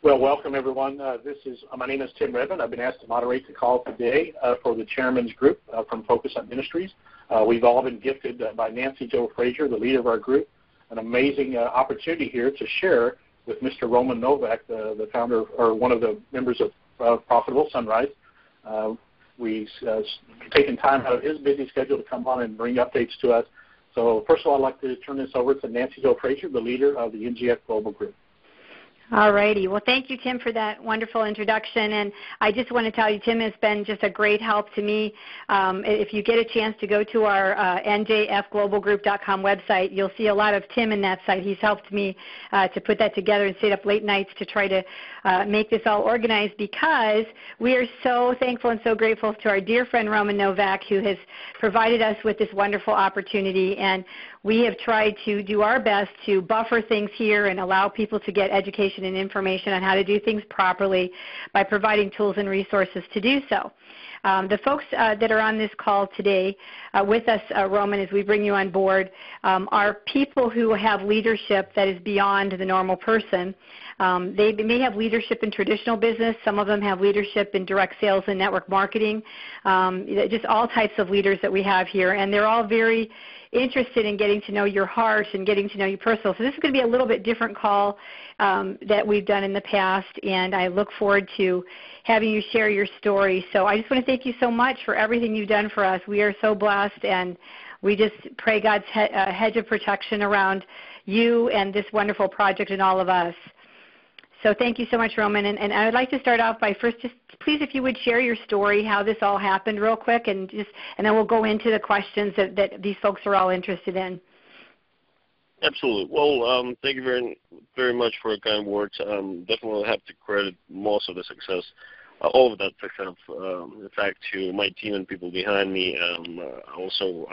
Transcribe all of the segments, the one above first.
Well, welcome everyone. My name is Tim Redmond. I've been asked to moderate the call today for the Chairman's Group from Focus on Ministries. We've all been gifted by Nanci Jo Frazer, the leader of our group, an amazing opportunity here to share with Mr. Roman Novak, the founder or one of the members of Profitable Sunrise. We've taken time out of his busy schedule to come on and bring updates to us. So first of all, I'd like to turn this over to Nanci Jo Frazer, the leader of the NGF Global Group. All righty. Well, thank you, Tim, for that wonderful introduction. And I just want to tell you, Tim has been just a great help to me. If you get a chance to go to our njfglobalgroup.com website, you'll see a lot of Tim in that site. He's helped me to put that together and stayed up late nights to try to make this all organized, because we are so thankful and so grateful to our dear friend Roman Novak, who has provided us with this wonderful opportunity. And we have tried to do our best to buffer things here and allow people to get education and information on how to do things properly by providing tools and resources to do so. The folks that are on this call today with us, Roman, as we bring you on board, are people who have leadership that is beyond the normal person. They may have leadership in traditional business. Some of them have leadership in direct sales and network marketing, just all types of leaders that we have here. And they're all very interested in getting to know your heart and getting to know you personally. So this is going to be a little bit different call that we've done in the past, and I look forward to having you share your story. So I just want to thank you so much for everything you've done for us. We are so blessed, and we just pray God's hedge of protection around you and this wonderful project and all of us. So thank you so much, Roman. And I would like to start off by first just please, if you would share your story, how this all happened real quick, and then we'll go into the questions that these folks are all interested in. Absolutely. Well, thank you very, very much for your kind words. Definitely have to credit most of the success, all of that success, in fact, to my team and people behind me. Also,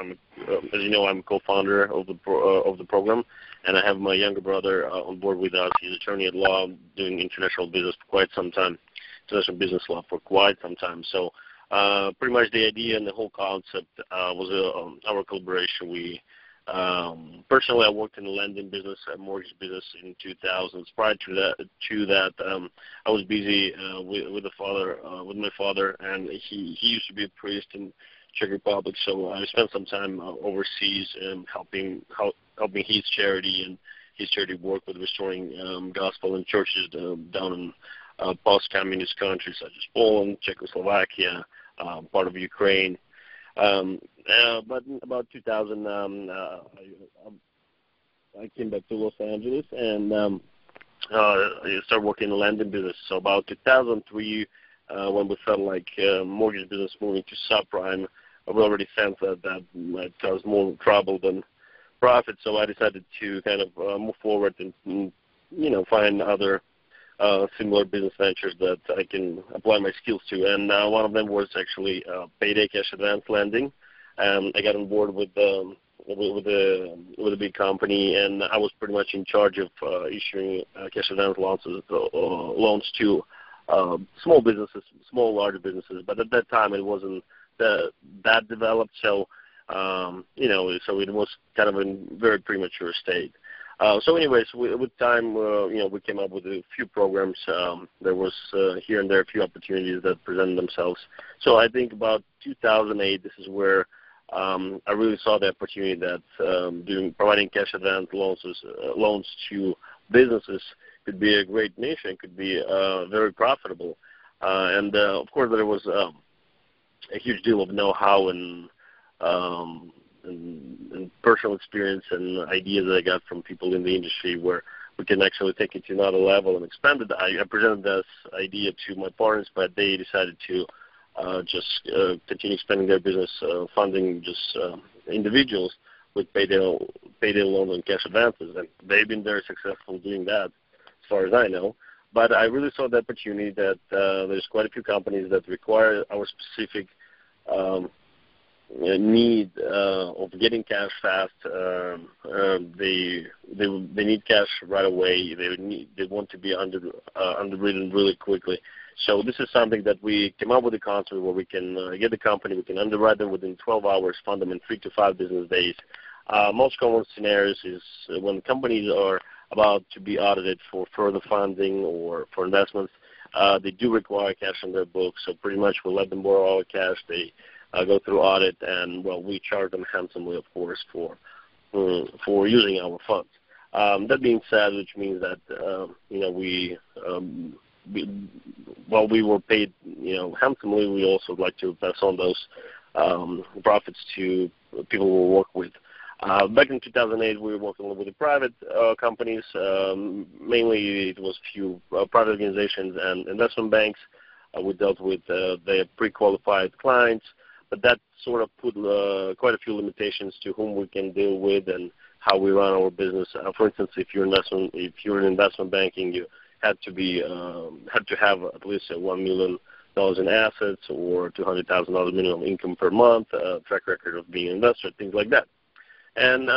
as you know, I'm co-founder of the program, and I have my younger brother on board with us. He's an attorney at law, doing international business for quite some time, international business law for quite some time. So pretty much the idea and the whole concept was our collaboration. Personally, I worked in the lending business, mortgage business in 2000s. Prior to that, I was busy with my father, and he used to be a priest in Czech Republic. So I spent some time overseas helping his charity and his charity work with restoring gospel in churches down in post-communist countries such as Poland, Czechoslovakia, part of Ukraine. But in about 2000, I came back to Los Angeles and I started working in the lending business. So about 2003, when we felt like mortgage business moving to subprime, we already sensed that might cause more trouble than profit. So I decided to kind of move forward and find other similar business ventures that I can apply my skills to. And one of them was actually payday cash advance lending. I got on board with a big company, and I was pretty much in charge of issuing cash advance loans to small businesses, larger businesses. But at that time, it wasn't that developed, so so it was kind of in very premature state. So anyways, with time, we came up with a few programs. There was here and there a few opportunities that presented themselves. So I think about 2008, this is where I really saw the opportunity that providing cash advance loans to businesses could be a great niche and could be very profitable. And of course, there was a huge deal of know-how and personal experience and ideas that I got from people in the industry where we can actually take it to another level and expand it. I presented this idea to my partners, but they decided to just continue expanding their business, funding just individuals with payday loans and cash advances. And they've been very successful doing that, as far as I know. But I really saw the opportunity that there's quite a few companies that require our specific need of getting cash fast. They need cash right away. They want to be underwritten really quickly. So this is something that we came up with a concept where we can get the company, we can underwrite them within 12 hours, fund them in 3 to 5 business days. Most common scenarios is when companies are about to be audited for further funding or for investments, they do require cash on their books. So pretty much we let them borrow our cash. They go through audit, and well, we charge them handsomely, of course, for using our funds. That being said, which means that while we were paid handsomely, we also would like to pass on those profits to people we work with. Back in 2008, we were working with the private companies. Mainly, it was a few private organizations and investment banks. We dealt with their pre-qualified clients, but that sort of put quite a few limitations to whom we can deal with and how we run our business. For instance, if you're in investment banking, you had to have at least $1 million in assets or $200,000 minimum income per month, track record of being an investor, things like that. And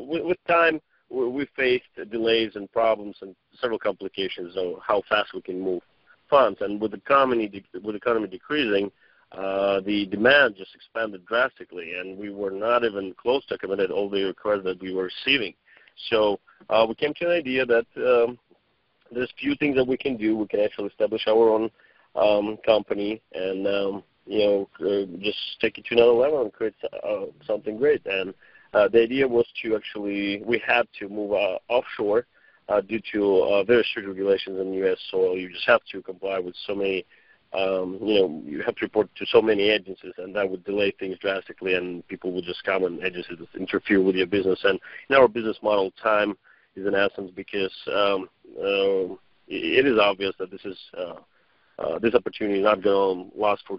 with time, we faced delays and problems and several complications of how fast we can move funds. And with the economy decreasing, the demand just expanded drastically, and we were not even close to accommodate all the requests that we were receiving. So we came to an idea that there's few things that we can do. We can actually establish our own company and just take it to another level and create something great. And the idea was we had to move offshore due to very strict regulations in the U.S. soil. You just have to comply with so many, you have to report to so many agencies, and that would delay things drastically, and people would just come and agencies would interfere with your business. And in our business model, time is in essence because it is obvious that this opportunity is not going to last for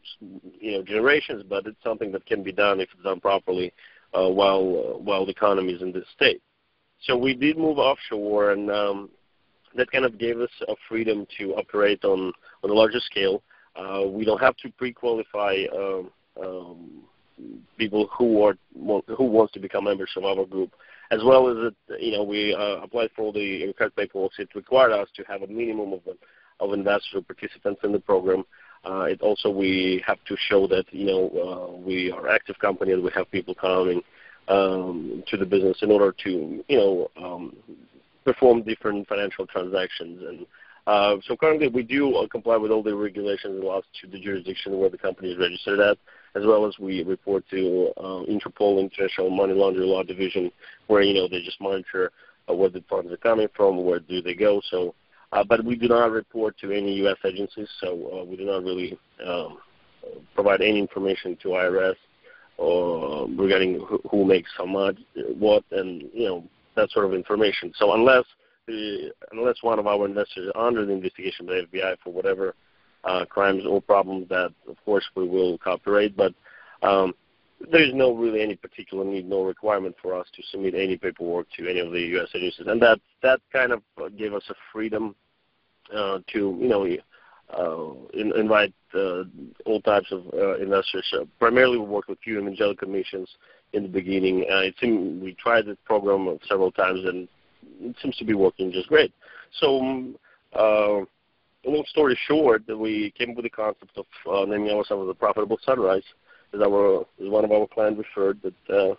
generations, but it's something that can be done if it's done properly while the economy is in this state. So we did move offshore, and that kind of gave us a freedom to operate on a larger scale. We don't have to pre-qualify people who wants to become members of our group, as well as we applied for all the required paperwork. It required us to have a minimum of investors or participants in the program. We have to show that we are an active company and we have people coming to the business in order to perform different financial transactions. And so currently we do comply with all the regulations and laws to the jurisdiction where the company is registered at, as well as we report to Interpol, International Money Laundering Law Division, where they just monitor where the funds are coming from, where do they go. So. But we do not report to any U.S. agencies, so we do not really provide any information to IRS or regarding who makes how much, what, and that sort of information. So unless one of our investors is under the investigation by the FBI for whatever crimes or problems, that of course we will cooperate. But there is no really any particular need, no requirement for us to submit any paperwork to any of the U.S. agencies, and that kind of gave us a freedom to invite all types of investors. Primarily, we work with few evangelical missions in the beginning. We tried the program several times, and it seems to be working just great. So, long story short, we came up with the concept of naming ourselves the Profitable Sunrise. Is one of our clients referred that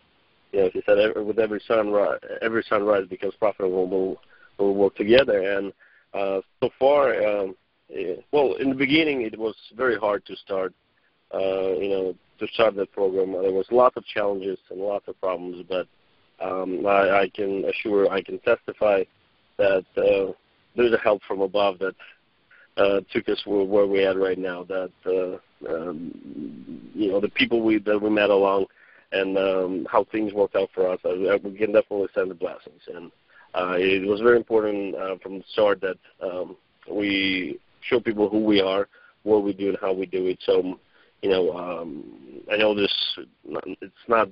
he said with every sunrise becomes profitable. We'll work together, and so far, in the beginning, it was very hard to start, to start that program. There was lots of challenges and lots of problems, but I can testify that there's a help from above that took us where we're at right now. That the people that we met along and how things worked out for us, we can definitely send the blessings. And it was very important from the start that we show people who we are, what we do, and how we do it. So, I know it's not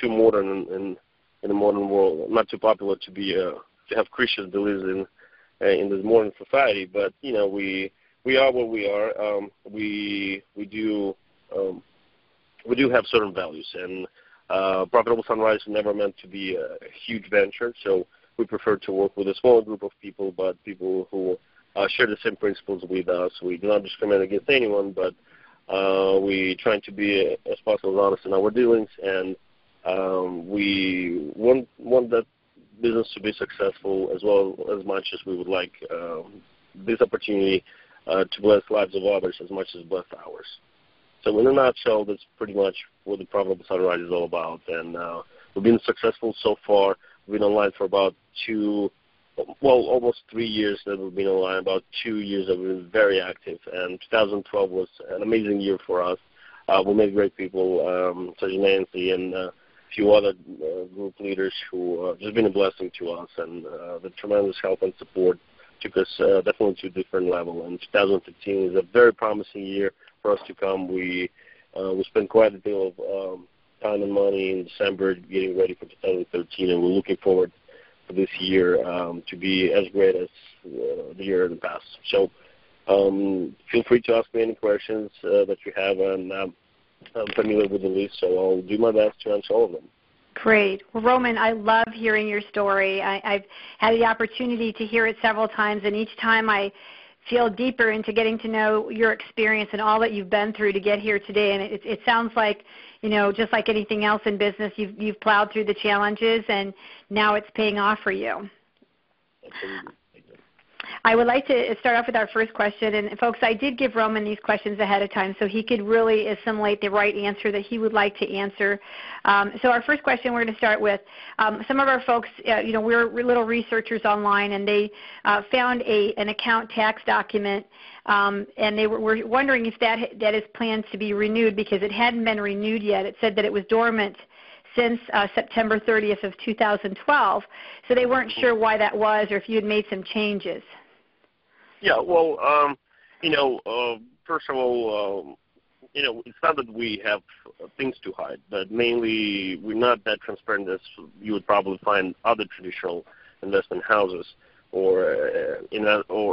too modern in the modern world, not too popular to have Christians believe in this modern society. But we are what we are. We do have certain values, and Profitable Sunrise is never meant to be a huge venture. So we prefer to work with a small group of people, but people who share the same principles with us. We do not discriminate against anyone, but we try to be as possible honest in our dealings, and we want that business to be successful as well as much as we would like this opportunity to bless lives of others as much as bless ours. So in a nutshell, that's pretty much what the Profitable Sunrise is all about. And we've been successful so far. We've been online for about almost 3 years that we've been online, about 2 years that we've been very active. And 2012 was an amazing year for us. We met great people, such as Nancy and a few other group leaders who just been a blessing to us. And the tremendous help and support took us definitely to a different level. And 2015 is a very promising year for us to come. We spent quite a deal of time and money in December getting ready for 2013, and we're looking forward for this year to be as great as the year in the past. So feel free to ask me any questions that you have, and I'm familiar with the list, so I'll do my best to answer all of them. Great. Well, Roman, I love hearing your story. I've had the opportunity to hear it several times, and each time I feel deeper into getting to know your experience and all that you've been through to get here today. And it sounds like, just like anything else in business, you've plowed through the challenges, and now it's paying off for you. Absolutely. I would like to start off with our first question. And, folks, I did give Roman these questions ahead of time so he could really assimilate the right answer that he would like to answer. So our first question we're going to start with, some of our folks, we're little researchers online, and they found an account tax document, and they were wondering if that is planned to be renewed because it hadn't been renewed yet. It said that it was dormant since September 30th of 2012, so they weren't sure why that was or if you had made some changes. Yeah, well, first of all, it's not that we have things to hide, but mainly we're not that transparent as you would probably find other traditional investment houses or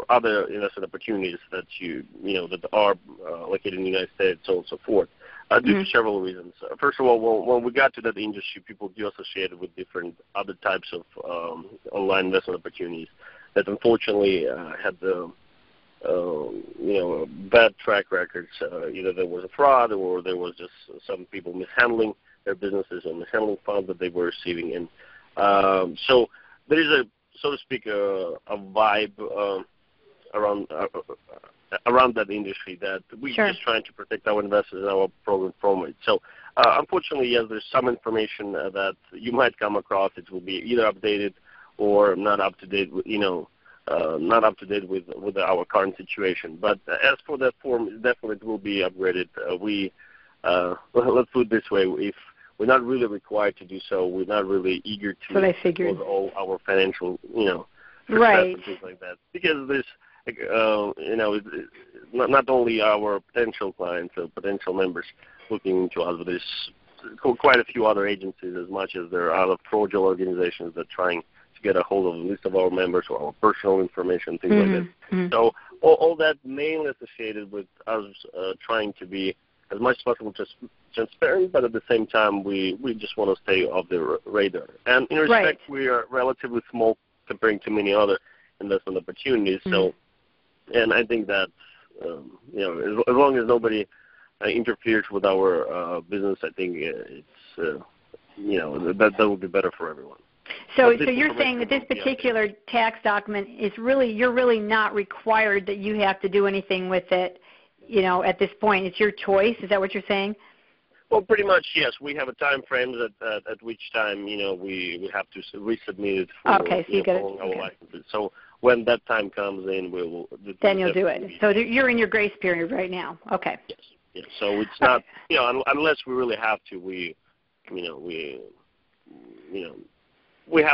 other investment opportunities that that are located in the United States, so on and so forth. Due to several reasons. First of all, when we got to that industry, people do associate it with different other types of online investment opportunities that unfortunately had the bad track records. Either there was a fraud or there was just some people mishandling their businesses or mishandling funds that they were receiving in. So there is a, so to speak, a vibe around that industry that we're just trying to protect our investors and our program from it. So unfortunately, yes, there's some information that you might come across. It will be either updated or not up to date, not up to date with our current situation. But as for that form, definitely it will be upgraded. Let's put it this way: if we're not really required to do so, we're not really eager to disclose all our financial, right, and things like that, because there's not only our potential clients or potential members looking into us, but there's quite a few other agencies, as much as there are other fraudulent organizations that are trying to get a hold of a list of our members or our personal information, things like that. Mm-hmm. So all that mainly associated with us trying to be as much as possible just transparent, but at the same time we just want to stay off the radar. And in respect, we are relatively small comparing to many other investment opportunities. So, and I think that as long as nobody interferes with our business, I think it's that will be better for everyone. So you're saying that this particular tax document is you're really not required that you have to do anything with it, at this point. It's your choice. Is that what you're saying? Well, pretty much, yes. We have a time frame at which time, we have to resubmit it for our licenses. So when that time comes in, we will. Then you'll do it. So you're in your grace period right now. Okay. Yes. Yeah. So it's not, unless we really have to, we have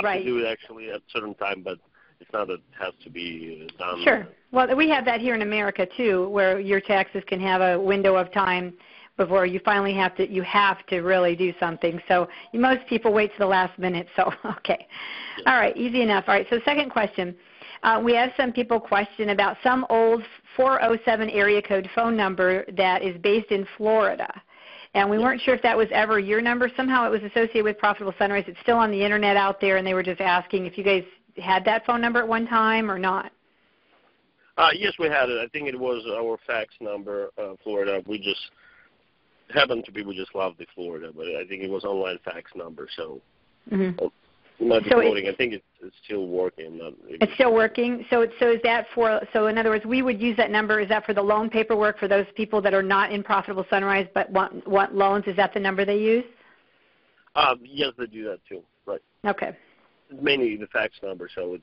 to do it actually at a certain time, but it's not that it has to be done. Sure. Well, we have that here in America too, where your taxes can have a window of time before you finally have to really do something. So most people wait to the last minute. So okay. Yeah. All right, easy enough. All right. So second question. We have some people question about some old 407 area code phone number that is based in Florida. And we weren't sure if that was ever your number. Somehow it was associated with Profitable Sunrise. It's still on the Internet out there, and they were just asking if you guys had that phone number at one time or not. Yes, we had it. I think it was our fax number, Florida. We just happened to be, we just loved the Florida, but I think it was online fax number. So, It might be floating. I think it's still working. It's still working. So is that for? So in other words, we would use that number. Is that for the loan paperwork for those people that are not in Profitable Sunrise but want loans? Is that the number they use? Yes, they do that too. Right. Okay. It's mainly the fax number, so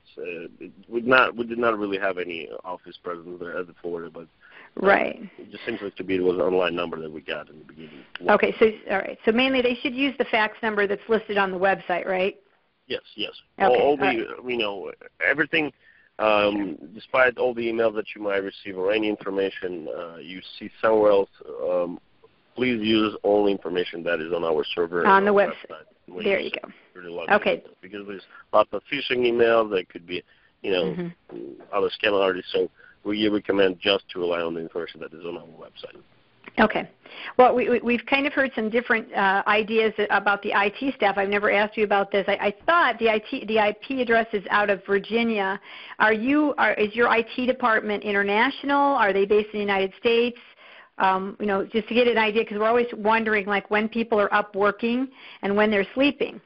we did not really have any office presence there as a Florida, but right. It just seems like to be it was an online number that we got in the beginning. Okay, so all right. So mainly they should use the fax number that's listed on the website, right? Yes. Okay. Everything, despite all the emails that you might receive or any information you see somewhere else, please use only information that is on our server. On the website. There you go. Okay. Because there's lots of phishing emails that could be, other scam artists. So we recommend just to rely on the information that is on our website. Okay. Well, we've kind of heard some different ideas about the IT staff. I've never asked you about this. I thought the IP address is out of Virginia. Is your IT department international? Are they based in the United States? Just to get an idea, because we're always wondering, like, when people are up working and when they're sleeping.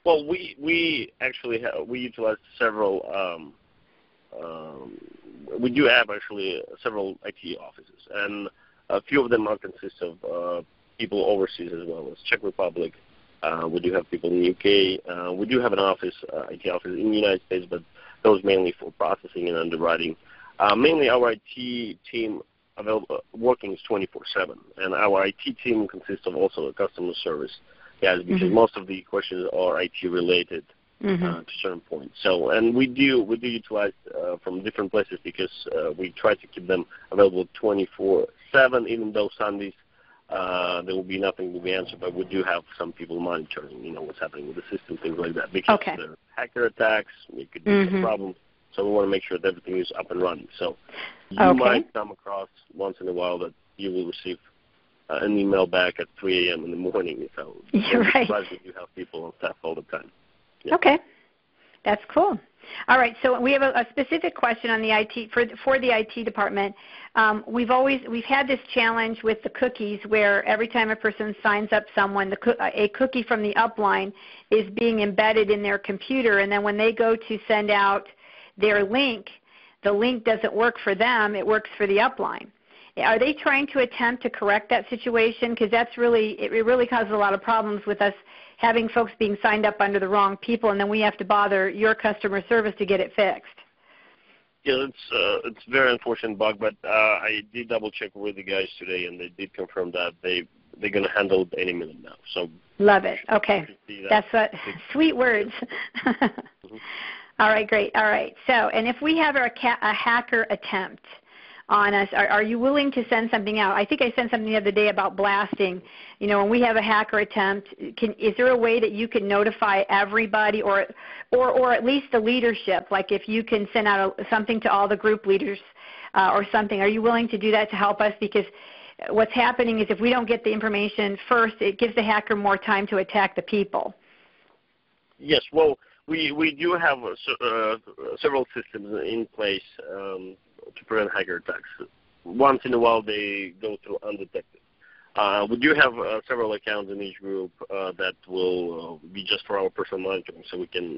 Well, we actually we utilize several. We do have actually several IT offices, and a few of them consist of people overseas as well as Czech Republic. We do have people in the UK. We do have an office, IT office in the United States, but those mainly for processing and underwriting. Mainly our IT team working is 24/7, and our IT team consists of also a customer service guys because most of the questions are IT related to a certain point. So, and we do utilize from different places because we try to keep them available 24/7, even though Sundays there will be nothing to be answered, but we do have some people monitoring, what's happening with the system, things like that, because there are hacker attacks, it could be some problems. So we want to make sure that everything is up and running. So you might come across once in a while that you will receive an email back at 3 a.m. in the morning. So you're right. We do have people on staff all the time. Yeah. Okay. That's cool. All right, so we have a specific question on the IT for the IT department. We've had this challenge with the cookies where every time a person signs up someone, a cookie from the upline is being embedded in their computer, and then when they go to send out their link, the link doesn't work for them, it works for the upline. Are they trying to attempt to correct that situation? Because it really causes a lot of problems with us having folks being signed up under the wrong people, and then we have to bother your customer service to get it fixed. Yeah, it's a very unfortunate bug, but I did double check with the guys today, and they did confirm that they're going to handle it any minute now. So love it. Okay, that's what sweet words. All right, great. All right. So, and if we have a hacker attempt on us, are you willing to send something out? I think I sent something the other day about blasting. When we have a hacker attempt, is there a way that you can notify everybody or at least the leadership? Like if you can send out something to all the group leaders or something, are you willing to do that to help us? Because what's happening is if we don't get the information first, it gives the hacker more time to attack the people. Yes, well, we do have several systems in place to prevent hacker attacks. Once in a while, they go through undetected. We do have several accounts in each group that will be just for our personal monitoring, so we can,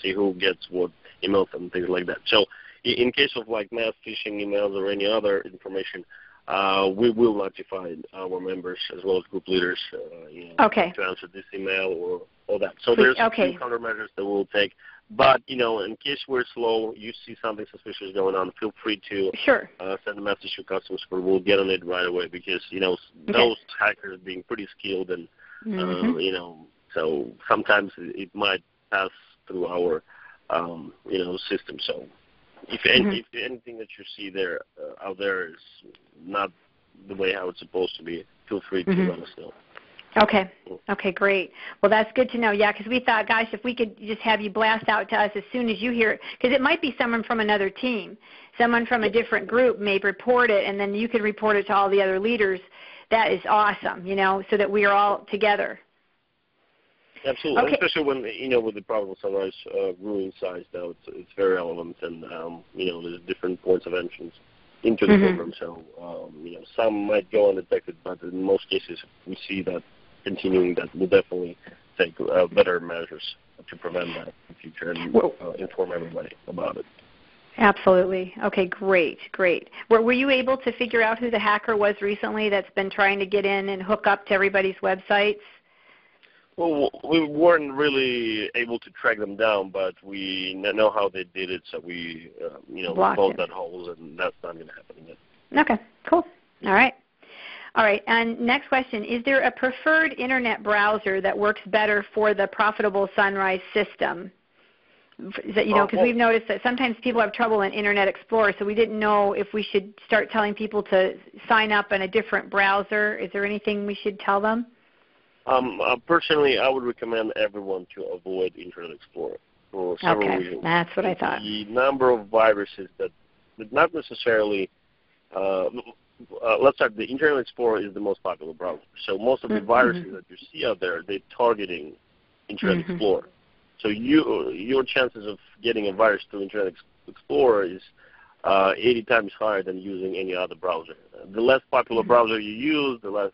see who gets what emails and things like that. So, in case of like mass phishing emails or any other information, we will notify our members as well as group leaders, to answer this email or all that. So there's a few countermeasures that we'll take. But, in case we're slow, you see something suspicious going on, feel free to send a message to customer support. We'll get on it right away because, those hackers being pretty skilled and, so sometimes it might pass through our, system. So if anything that you see there out there is not the way how it's supposed to be, feel free to let us know. Okay, great. Well, that's good to know, because we thought, gosh, if we could just have you blast out to us as soon as you hear it, because it might be someone from another team, someone from a different group may report it, and then you can report it to all the other leaders. That is awesome, so that we are all together. Absolutely, especially when, with the Profitable Sunrise growing size now, it's very relevant, and, there's different points of entrance into the program, so, some might go undetected, but in most cases, we see that continuing, that will definitely take better measures to prevent that in the future and inform everybody about it. Absolutely. Okay, great. Were you able to figure out who the hacker was recently that's been trying to get in and hook up to everybody's websites? Well, we weren't really able to track them down, but we know how they did it, so we, closed that holes, and that's not going to happen again. Okay, cool. All right, and next question, is there a preferred Internet browser that works better for the Profitable Sunrise system? Because we've noticed that sometimes people have trouble in Internet Explorer, so we didn't know if we should start telling people to sign up in a different browser. Is there anything we should tell them? Personally, I would recommend everyone to avoid Internet Explorer for several reasons. That's what I thought. The number of viruses that not necessarily, let's start, the Internet Explorer is the most popular browser. So most of the viruses that you see out there, they're targeting Internet Explorer. So your chances of getting a virus through Internet Explorer is 80 times higher than using any other browser. The less popular browser you use, the less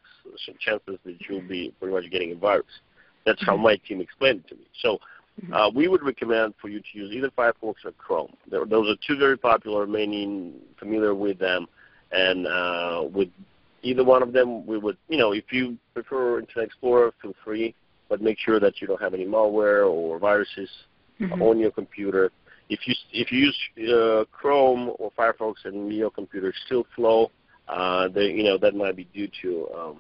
chances that you'll be pretty much getting a virus. That's how my team explained it to me. So we would recommend for you to use either Firefox or Chrome. Those are two very popular, many familiar with them. And with either one of them, we would, if you prefer Internet Explorer, feel free, but make sure that you don't have any malware or viruses on your computer. If you use Chrome or Firefox and your computer is still slow, that might be due to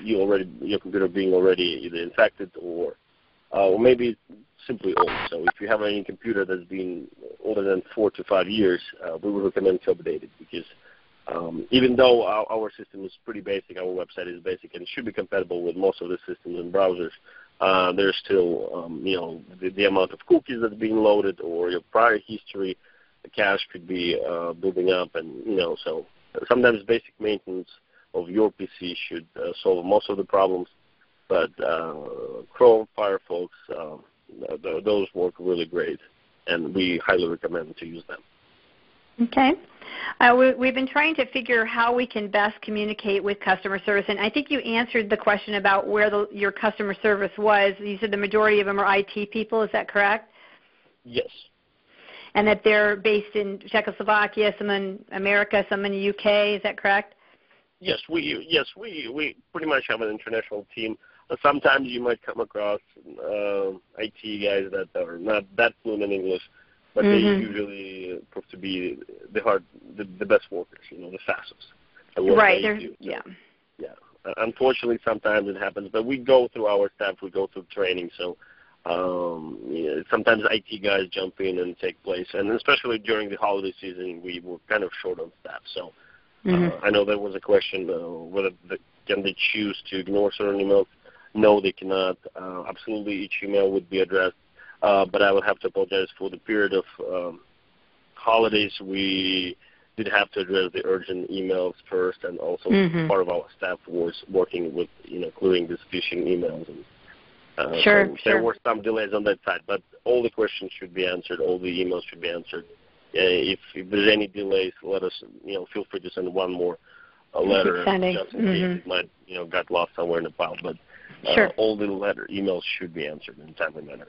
your computer being already either infected or maybe simply old. So if you have any computer that's been older than 4 to 5 years, we would recommend to update it because even though our system is pretty basic, our website is basic and should be compatible with most of the systems and browsers, there's still, the amount of cookies that's being loaded or your prior history, the cache could be building up, and so sometimes basic maintenance of your PC should solve most of the problems. But Chrome, Firefox, those work really great, and we highly recommend to use them. Okay. We've been trying to figure how we can best communicate with customer service, and I think you answered the question about where your customer service was. You said the majority of them are IT people. Is that correct? Yes. And that they're based in Czechoslovakia, some in America, some in the UK. Is that correct? Yes, we pretty much have an international team. Sometimes you might come across IT guys that are not that fluent in English, but they usually prove to be the best workers, the fastest. Right. Yeah. Unfortunately, sometimes it happens, but we go through our staff. We go through training, so sometimes IT guys jump in and take place, and especially during the holiday season, we were kind of short on staff. So I know there was a question whether can they choose to ignore certain emails. No, they cannot. Absolutely, each email would be addressed. But I would have to apologize for the period of holidays. We did have to address the urgent emails first, and also part of our staff was working with, clearing these phishing emails. And, so there were some delays on that side, but all the questions should be answered. All the emails should be answered. If there's any delays, let us, feel free to send one more letter just in case it might, got lost somewhere in the file. But all the emails should be answered in a timely manner.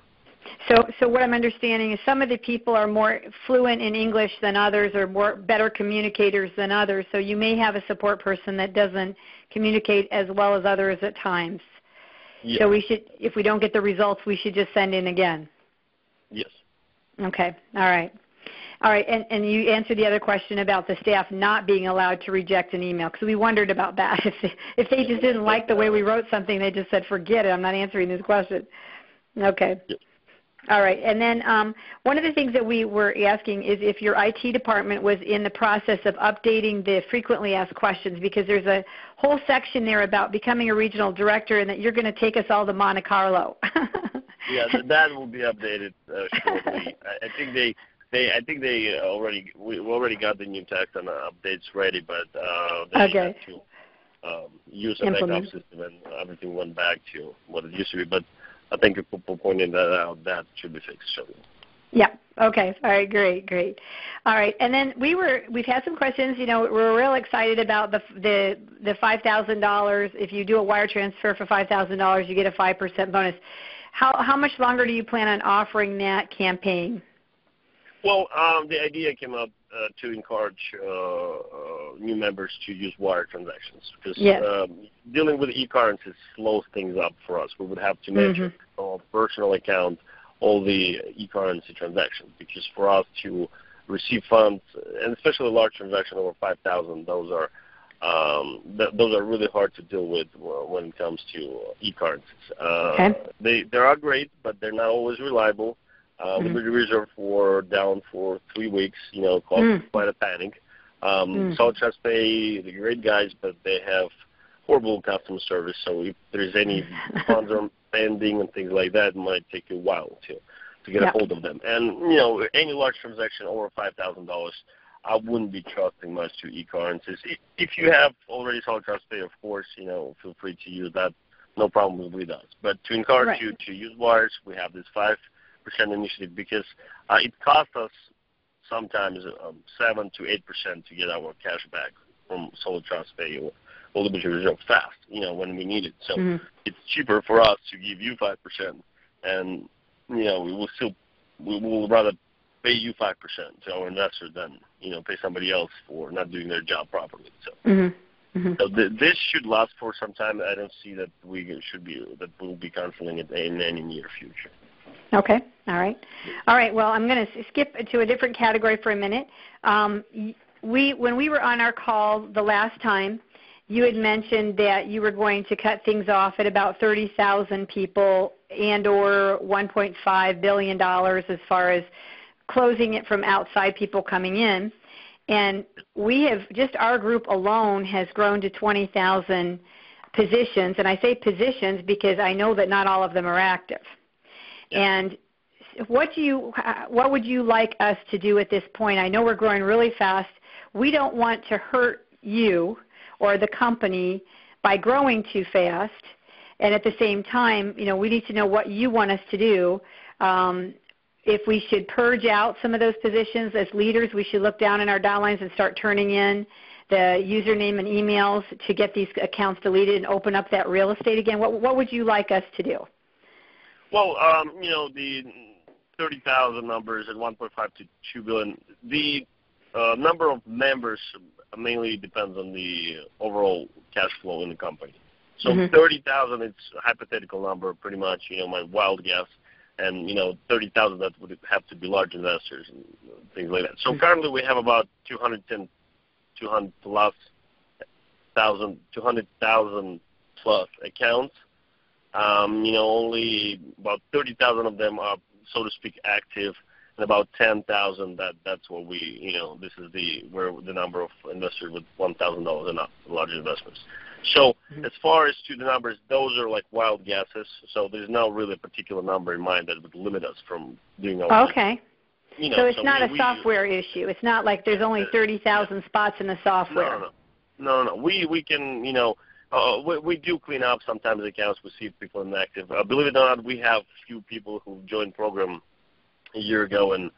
So what I'm understanding is some of the people are more fluent in English than others, or better communicators than others. So you may have a support person that doesn't communicate as well as others at times. Yes. So we should, if we don't get the results, we should just send in again. Yes. Okay. All right. And you answered the other question about the staff not being allowed to reject an email, because we wondered about that. If they just didn't like the way we wrote something, they just said, forget it, I'm not answering this question. Okay. Yep. All right. And then one of the things that we were asking is if your IT department was in the process of updating the frequently asked questions, because there's a whole section there about becoming a regional director and that you're going to take us all to Monte Carlo. Yeah, that will be updated shortly. I think we already got the new text and updates ready, but they had to use a backup system, and everything went back to what it used to be. But I thank you for pointing that out. That should be fixed shortly. Yeah. Okay. All right. Great. All right. And then we've had some questions. We're real excited about the $5,000. If you do a wire transfer for $5,000, you get a 5% bonus. How much longer do you plan on offering that campaign? Well, the idea came up to encourage new members to use wire transactions because dealing with e-currencies slows things up for us. We would have to measure on a personal account all the e-currency transactions because for us to receive funds, and especially large transactions over 5,000, those are really hard to deal with when it comes to e-currencies. They are great, but they're not always reliable. Liquidity reserve were down for 3 weeks, caused quite a panic. Solid Trust Pay, they're great guys, but they have horrible customer service. So if there's any funds are pending and things like that, it might take a while to get a hold of them. And, any large transaction over $5,000, I wouldn't be trusting much to e-currencies. If you have already Solid Trust Pay, of course, feel free to use that. No problem with us. But to encourage you to use wires, we have this 5% initiative because it costs us sometimes 7 to 8% to get our cash back from Solid Trust Pay or Liquidity Reserve fast, when we need it. So it's cheaper for us to give you 5%, and we will rather pay you 5% to our investor than pay somebody else for not doing their job properly. So. So this should last for some time. I don't see that we'll be canceling it in any near future. Okay. All right. Well, I'm going to skip to a different category for a minute. When we were on our call the last time, you had mentioned that you were going to cut things off at about 30,000 people and or $1.5 billion as far as closing it from outside people coming in. And we have, just our group alone has grown to 20,000 positions. And I say positions because I know that not all of them are active. And what would you like us to do at this point? I know we're growing really fast. We don't want to hurt you or the company by growing too fast. And at the same time, we need to know what you want us to do. If we should purge out some of those positions as leaders, we should look down in our downlines and start turning in the username and emails to get these accounts deleted and open up that real estate again. What would you like us to do? Well, the 30,000 numbers and 1.5 to 2 billion, the number of members mainly depends on the overall cash flow in the company. So 30,000, it's a hypothetical number, pretty much, my wild guess. And, 30,000, that would have to be large investors and things like that. So currently we have about 200,000 plus accounts. Only about 30,000 of them are, so to speak, active, and about 10,000, that's what we, this is where the number of investors with $1,000 and up, large investments. So as far as to the numbers, those are like wild guesses. So there's no really a particular number in mind that would limit us from doing our Okay. So it's not a software issue. It's not like there's only 30,000 spots in the software. No. We can, we do clean up sometimes accounts. We see if people are inactive. Believe it or not, we have few people who joined the program a year ago, and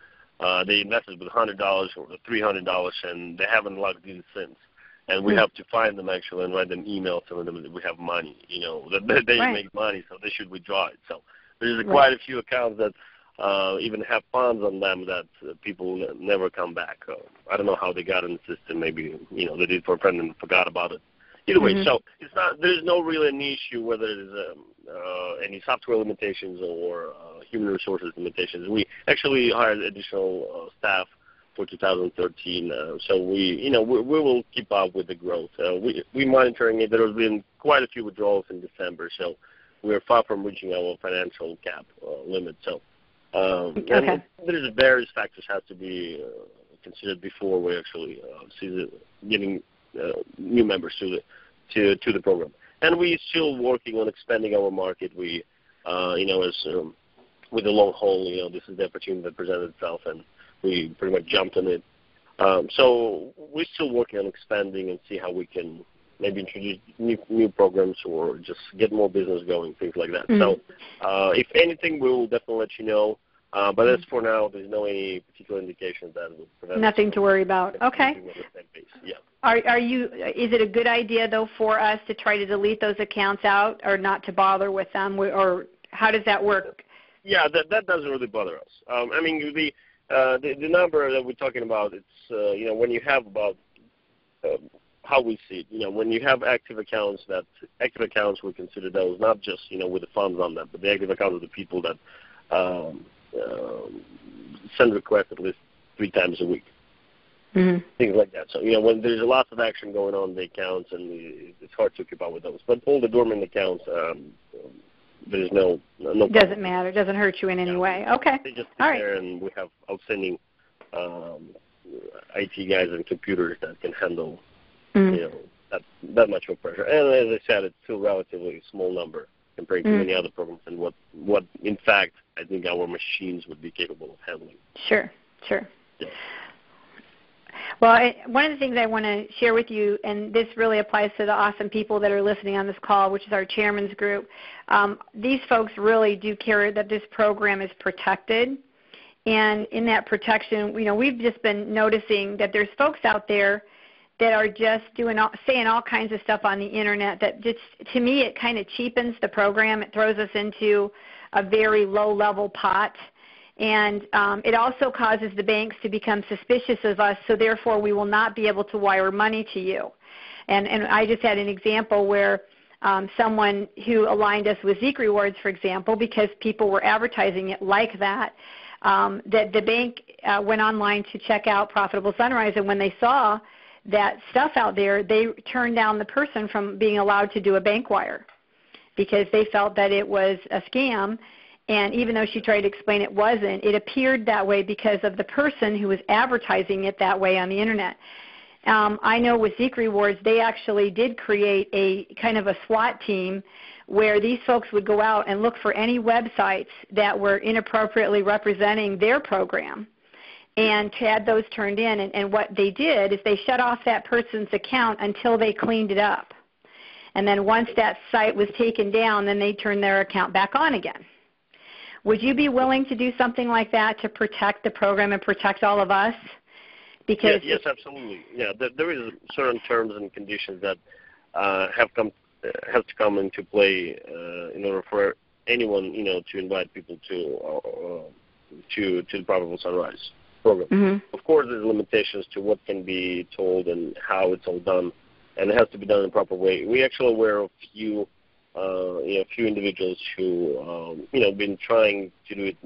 they invested with $100 or $300, and they haven't logged in since. And we have to find them actually and write them email telling them that we have money, that they make money, so they should withdraw it. So there's quite a few accounts that even have funds on them that people never come back. I don't know how they got in the system. Maybe they did it for a friend and forgot about it. Either way, so it's not. There's no really an issue whether there's any software limitations or human resources limitations. We actually hired additional staff for 2013, so we will keep up with the growth. We're monitoring it. There has been quite a few withdrawals in December, so we're far from reaching our financial cap limit. So and there's various factors have to be considered before we actually see getting new members to the program. And we're still working on expanding our market. We, as with the long haul, this is the opportunity that presented itself, and we pretty much jumped on it. So we're still working on expanding and see how we can maybe introduce new programs or just get more business going, things like that. So if anything, we will definitely let you know. But as for now, there's no any particular indication that would prevent nothing to worry about. Okay. Yeah. Is it a good idea, though, for us to try to delete those accounts out or not to bother with them? Or how does that work? Yeah, that doesn't really bother us. I mean, the number that we're talking about, it's when you have about how we see it. When you have active accounts, we consider those not just with the funds on them, but the active accounts of the people that send requests at least 3 times a week. Mm-hmm. Things like that. So, when there's a lot of action going on in the accounts, and it's hard to keep up with those. But all the dormant accounts, there's no it doesn't matter. It doesn't hurt you in any way. Okay. They just sit there, and we have outstanding IT guys and computers that can handle, that much of pressure. And as I said, it's still relatively small number compared to many other programs, and what in fact I think our machines would be capable of handling. Sure. Yeah. Well, one of the things I want to share with you, and this really applies to the awesome people that are listening on this call, which is our chairman's group, these folks really do care that this program is protected. And in that protection, we've just been noticing that there's folks out there that are just saying all kinds of stuff on the Internet that just, to me, it kind of cheapens the program. It throws us into a very low-level pot. And it also causes the banks to become suspicious of us, so therefore we will not be able to wire money to you. And I just had an example where someone who aligned us with Zeek Rewards, for example, because people were advertising it like that the bank went online to check out Profitable Sunrise, and when they saw that stuff out there, they turned down the person from being allowed to do a bank wire because they felt that it was a scam. And even though she tried to explain it wasn't, it appeared that way because of the person who was advertising it that way on the Internet. I know with Zeek Rewards, they actually did create a kind of a SWAT team where these folks would go out and look for any websites that were inappropriately representing their program and had those turned in. And what they did is they shut off that person's account until they cleaned it up. And then once that site was taken down, then they turned their account back on again. Would you be willing to do something like that to protect the program and protect all of us? Because yes, absolutely. Yeah, there is certain terms and conditions that have to come into play in order for anyone, to invite people to the Profitable Sunrise program. Mm-hmm. Of course, there's limitations to what can be told and how it's all done, and it has to be done in a proper way. We actually aware of few individuals who, been trying to do it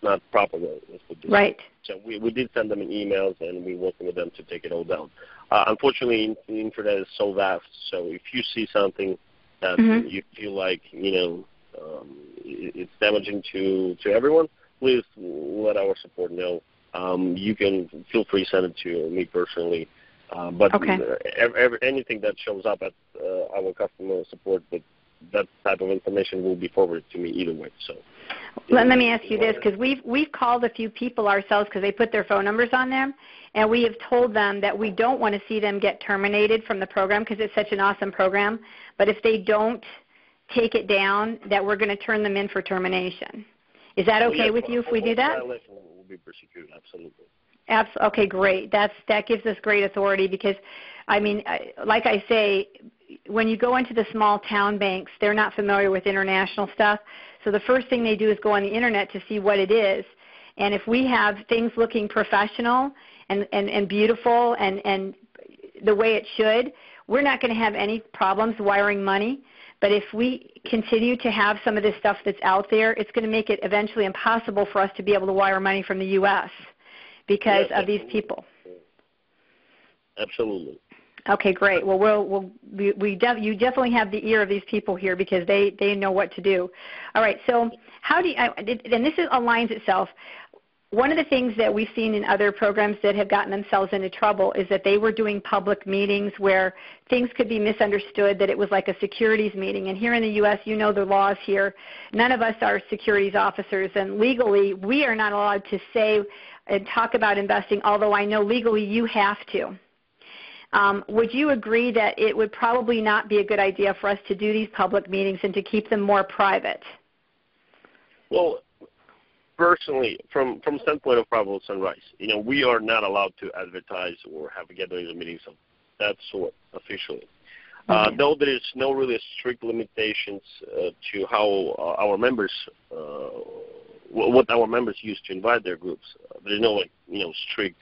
not properly. Right. So we did send them emails, and we're working with them to take it all down. Unfortunately, the internet is so vast, so if you see something that you feel like, it's damaging to everyone, please let our support know. You can feel free to send it to me personally. But anything that shows up at our customer support with that type of information will be forwarded to me either way. So, let me ask you this, because we've called a few people ourselves because they put their phone numbers on them, and we have told them that we don't want to see them get terminated from the program because it's such an awesome program. But if they don't take it down, that we're going to turn them in for termination. Is that okay with you if we do that? Will be prosecuted, absolutely. Okay, great. That gives us great authority because, like I say, when you go into the small town banks, they're not familiar with international stuff. So the first thing they do is go on the Internet to see what it is. And if we have things looking professional and beautiful and the way it should, we're not going to have any problems wiring money. But if we continue to have some of this stuff that's out there, it's going to make it eventually impossible for us to be able to wire money from the U.S. because of these people. Absolutely. Okay, great. Well, you definitely have the ear of these people here because they know what to do. All right. So how do you? And this aligns itself. One of the things that we've seen in other programs that have gotten themselves into trouble is that they were doing public meetings where things could be misunderstood, that it was like a securities meeting. And here in the U.S., the laws here. None of us are securities officers, and legally we are not allowed to say and talk about investing, although I know legally you have to. Would you agree that it would probably not be a good idea for us to do these public meetings and to keep them more private? Well, personally, from standpoint of Profitable Sunrise, we are not allowed to advertise or have gatherings or meetings of that sort officially. Though there is no really strict limitations to how our members, what our members use to invite their groups. There is no strict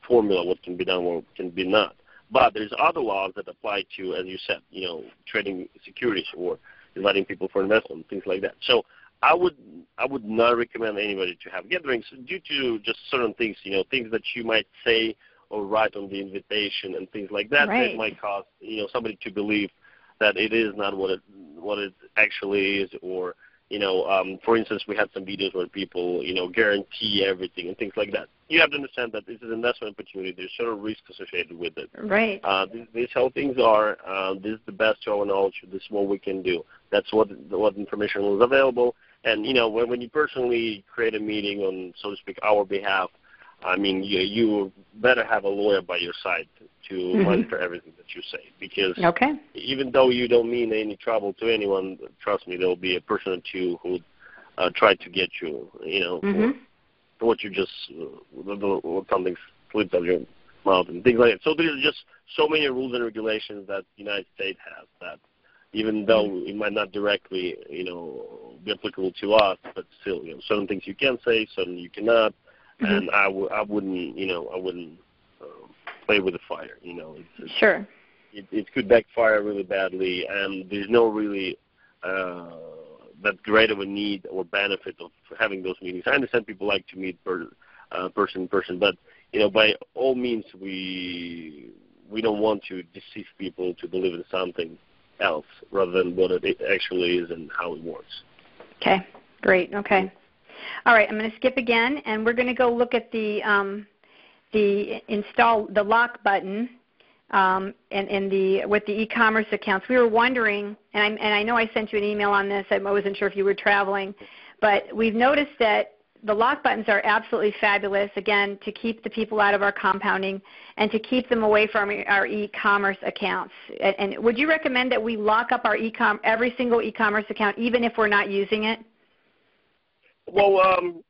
formula what can be done or what can be not. But there's other laws that apply to, as you said, trading securities or inviting people for investment, things like that. So I would not recommend anybody to have gatherings due to just certain things, things that you might say or write on the invitation and things like that. Right. That might cause somebody to believe that it is not what it actually is, or for instance, we had some videos where people guarantee everything and things like that. You have to understand that this is an investment opportunity. There's certain risks associated with it. Right. This is how things are. This is the best to our knowledge. This is what we can do. That's what information was available. And when you personally create a meeting on, so to speak, our behalf, I mean, you better have a lawyer by your side to monitor everything that you say, because even though you don't mean any trouble to anyone, trust me, there will be a person or two who try to get you, for what you just something slipped out of your mouth and things like that. So there's just so many rules and regulations that the United States has that, even though it might not directly, be applicable to us, but still, certain things you can say, certain you cannot. And I wouldn't play with the fire. Sure. It could backfire really badly, and there's no really that great of a need or benefit of having those meetings. I understand people like to meet person in person, but by all means, we don't want to deceive people to believe in something else rather than what it actually is and how it works. Okay. Great. Okay. All right, I'm going to skip again, and we're going to go look at the lock button with the e-commerce accounts. We were wondering, and I know I sent you an email on this. I wasn't sure if you were traveling, but we've noticed that the lock buttons are absolutely fabulous, again, to keep the people out of our compounding and to keep them away from our e-commerce accounts. And would you recommend that we lock up our every single e-commerce account, even if we're not using it? Well,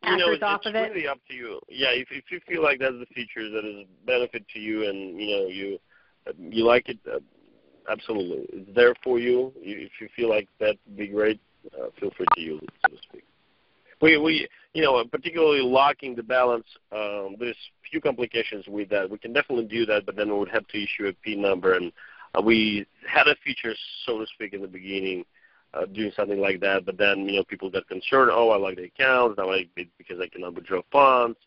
it's really up to you. Yeah, if you feel like that's the feature that is a benefit to you and, you like it, absolutely. It's there for you. If you feel like that would be great, feel free to use it, so to speak. We particularly locking the balance, there's few complications with that. We can definitely do that, but then we would have to issue a PIN number. And we had a feature, so to speak, in the beginning, doing something like that, but then people got concerned. Oh, I like the accounts. Now I it because I cannot withdraw funds.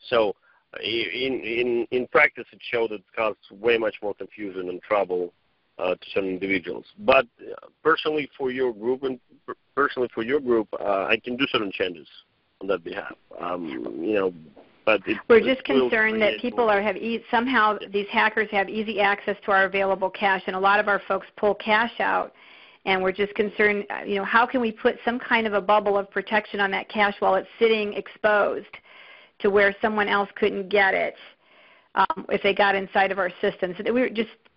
So in practice, it showed that it caused way much more confusion and trouble to some individuals. But personally, for your group, I can do certain changes on that behalf. But we're just concerned that people somehow these hackers have easy access to our available cash, and a lot of our folks pull cash out. And we're just concerned, how can we put some kind of a bubble of protection on that cash while it's sitting exposed to where someone else couldn't get it if they got inside of our system? So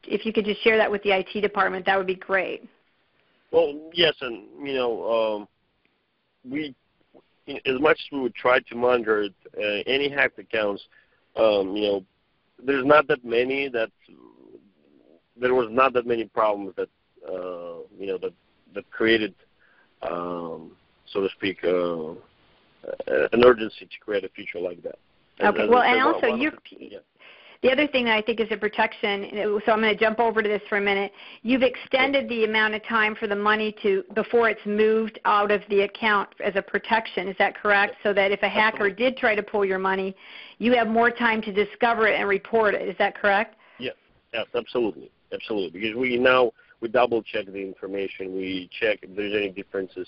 if you could just share that with the IT department, that would be great. Well, yes, and we, as much as we would try to monitor any hacked accounts, there's not that many there was not that many problems that created, so to speak, an urgency to create a feature like that. Okay. Well, and also the other thing that I think is a protection, so I'm going to jump over to this for a minute. You've extended the amount of time for the money before it's moved out of the account as a protection. Is that correct? So that if a hacker did try to pull your money, you have more time to discover it and report it. Is that correct? Yes, absolutely. Absolutely. Because we double check the information. We check if there's any differences.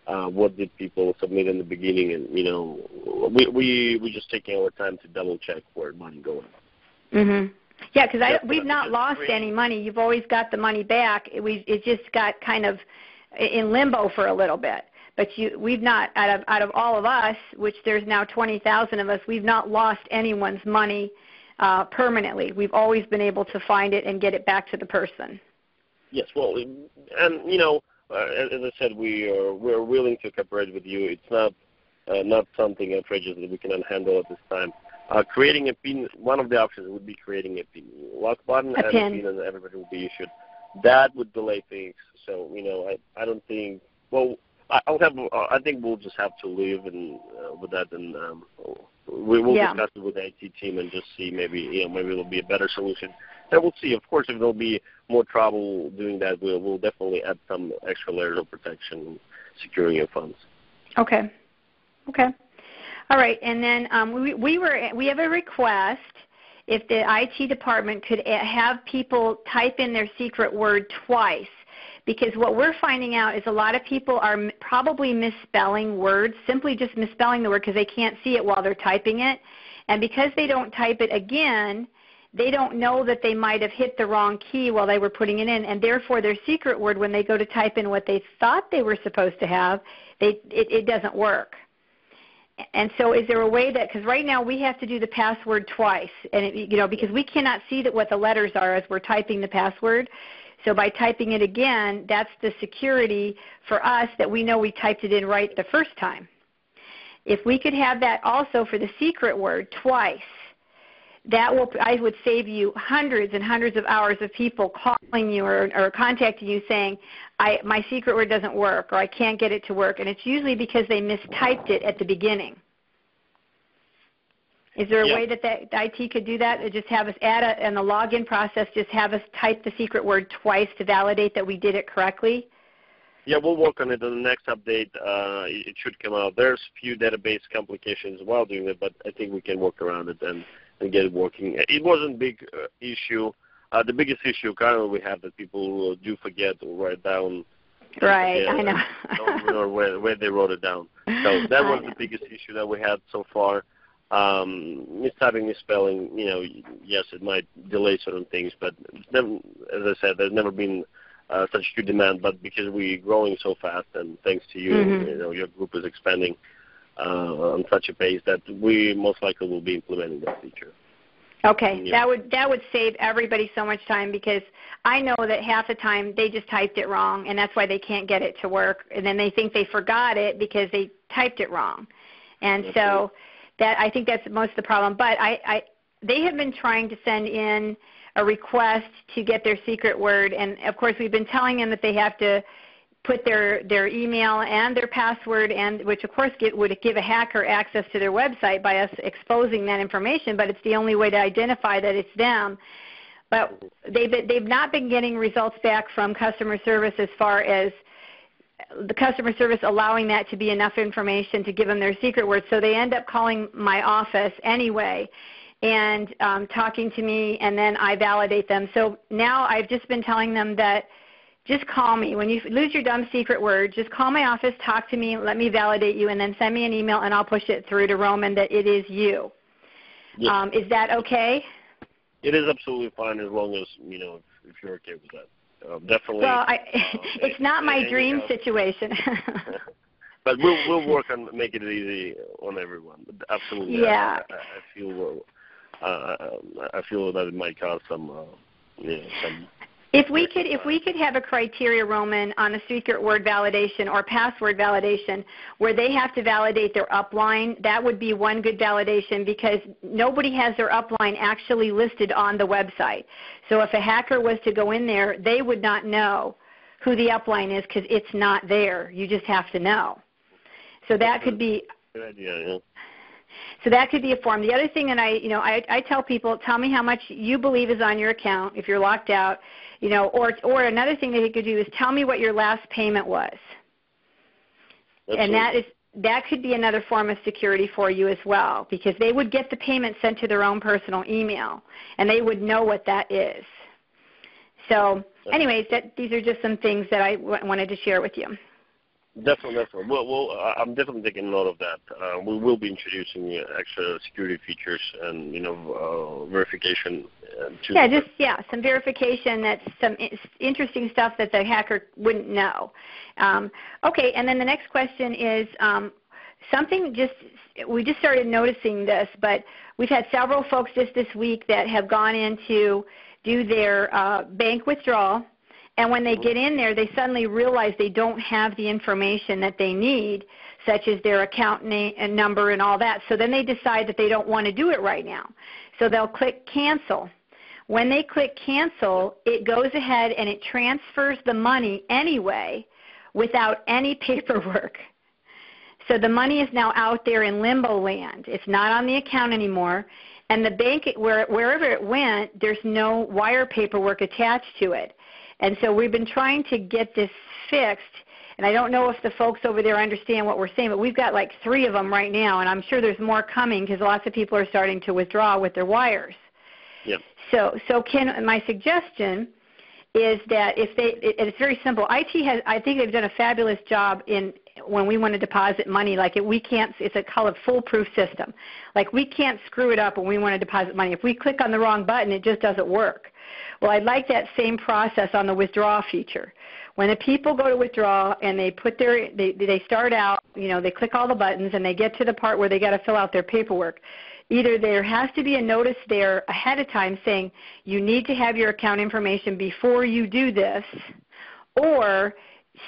What did people submit in the beginning, and we just taking our time to double check where money going. Yeah, because we've not lost any money. You've always got the money back. It just got kind of in limbo for a little bit. But we've not, out of all of us, which there's now 20,000 of us, we've not lost anyone's money permanently. We've always been able to find it and get it back to the person. Yes, well, and as I said, we're willing to cooperate with you. It's not something outrageous that we cannot handle at this time. Creating a PIN, one of the options would be creating a PIN lock button and a PIN, and everybody will be issued that would delay things. So, I don't think, well, I think we'll just have to live with that, and we'll discuss it with the IT team and just see maybe it'll be a better solution. Then we'll see. Of course, if there'll be more trouble doing that, we'll definitely add some extra layers of protection, securing your funds. Okay. All right, and then we have a request if the IT department could have people type in their secret word twice, because what we're finding out is a lot of people are probably misspelling words, simply just misspelling the word because they can't see it while they're typing it, and because they don't type it again, they don't know that they might have hit the wrong key while they were putting it in, and therefore their secret word, when they go to type in what they thought they were supposed to have, it doesn't work. And so is there a way that, because right now we have to do the password twice, and because we cannot see what the letters are as we're typing the password. So by typing it again, that's the security for us that we know we typed it in right the first time. If we could have that also for the secret word twice, I would save you hundreds and hundreds of hours of people calling you or contacting you saying, my secret word doesn't work, or I can't get it to work, and it's usually because they mistyped it at the beginning. Is there a way that IT could do that? Or just have us in the login process, just have us type the secret word twice to validate that we did it correctly? Yeah, we'll work on it in the next update. It should come out. There's a few database complications while doing it, but I think we can work around it and get it working. It wasn't a big issue. The biggest issue currently we have that people do forget or write down. Right, I know. Don't remember where they wrote it down. So that was the biggest issue that we had so far. Mistyping, misspelling, yes, it might delay certain things, but never, as I said, there's never been such huge demand. But because we're growing so fast, and thanks to you, your group is expanding on such a pace that we most likely will be implementing that feature. Okay, that would save everybody so much time, because I know that half the time they just typed it wrong, and that's why they can't get it to work, and then they think they forgot it because they typed it wrong, and so I think that's most of the problem. But they have been trying to send in a request to get their secret word, and of course we've been telling them that they have to put their email and their password, and which of course would give a hacker access to their website by us exposing that information, but it's the only way to identify that it's them. But they've not been getting results back from customer service as far as the customer service allowing that to be enough information to give them their secret word. So they end up calling my office anyway and talking to me, and then I validate them. So now I've just been telling them that just call me. When you lose your dumb secret word, just call my office, talk to me, let me validate you, and then send me an email, and I'll push it through to Roman that it is you. Yes. Is that okay? It is absolutely fine, as long as, if you're okay with that. Definitely. Well, it's not my dream situation. But we'll work on making it easy on everyone. Absolutely. Yeah. I feel that it might cause some some. If we could have a criteria, Roman, on a secret word validation or password validation where they have to validate their upline, that would be one good validation, because nobody has their upline actually listed on the website. So if a hacker was to go in there, they would not know who the upline is because it's not there. You just have to know. So that could be good idea, yeah. So that could be a form. The other thing that I tell people, tell me how much you believe is on your account if you're locked out, or another thing that you could do is tell me what your last payment was. Absolutely. And that could be another form of security for you as well, because they would get the payment sent to their own personal email, and they would know what that is. So anyways, these are just some things that I wanted to share with you. Definitely. I'm definitely taking note of that. We will be introducing extra security features and verification. Some verification. That's some interesting stuff that the hacker wouldn't know. Okay, and then the next question is we just started noticing this, but we've had several folks just this week that have gone in to do their bank withdrawal. And when they get in there, they suddenly realize they don't have the information that they need, such as their account name and number and all that. So then they decide that they don't want to do it right now. So they'll click cancel. When they click cancel, it goes ahead and it transfers the money anyway without any paperwork. So the money is now out there in limbo land. It's not on the account anymore. And the bank, wherever it went, there's no wire paperwork attached to it. And so we've been trying to get this fixed. And I don't know if the folks over there understand what we're saying, but we've got like 3 of them right now, and I'm sure there's more coming because lots of people are starting to withdraw with their wires. Yep. So Ken, my suggestion is that it's very simple. IT has, I think they've done a fabulous job in when we want to deposit money. Like it's called a foolproof system. Like we can't screw it up when we want to deposit money. If we click on the wrong button, it just doesn't work. Well, I'd like that same process on the withdraw feature. When the people go to withdraw and they put they start out, they click all the buttons and they get to the part where they got to fill out their paperwork. Either there has to be a notice there ahead of time saying you need to have your account information before you do this, or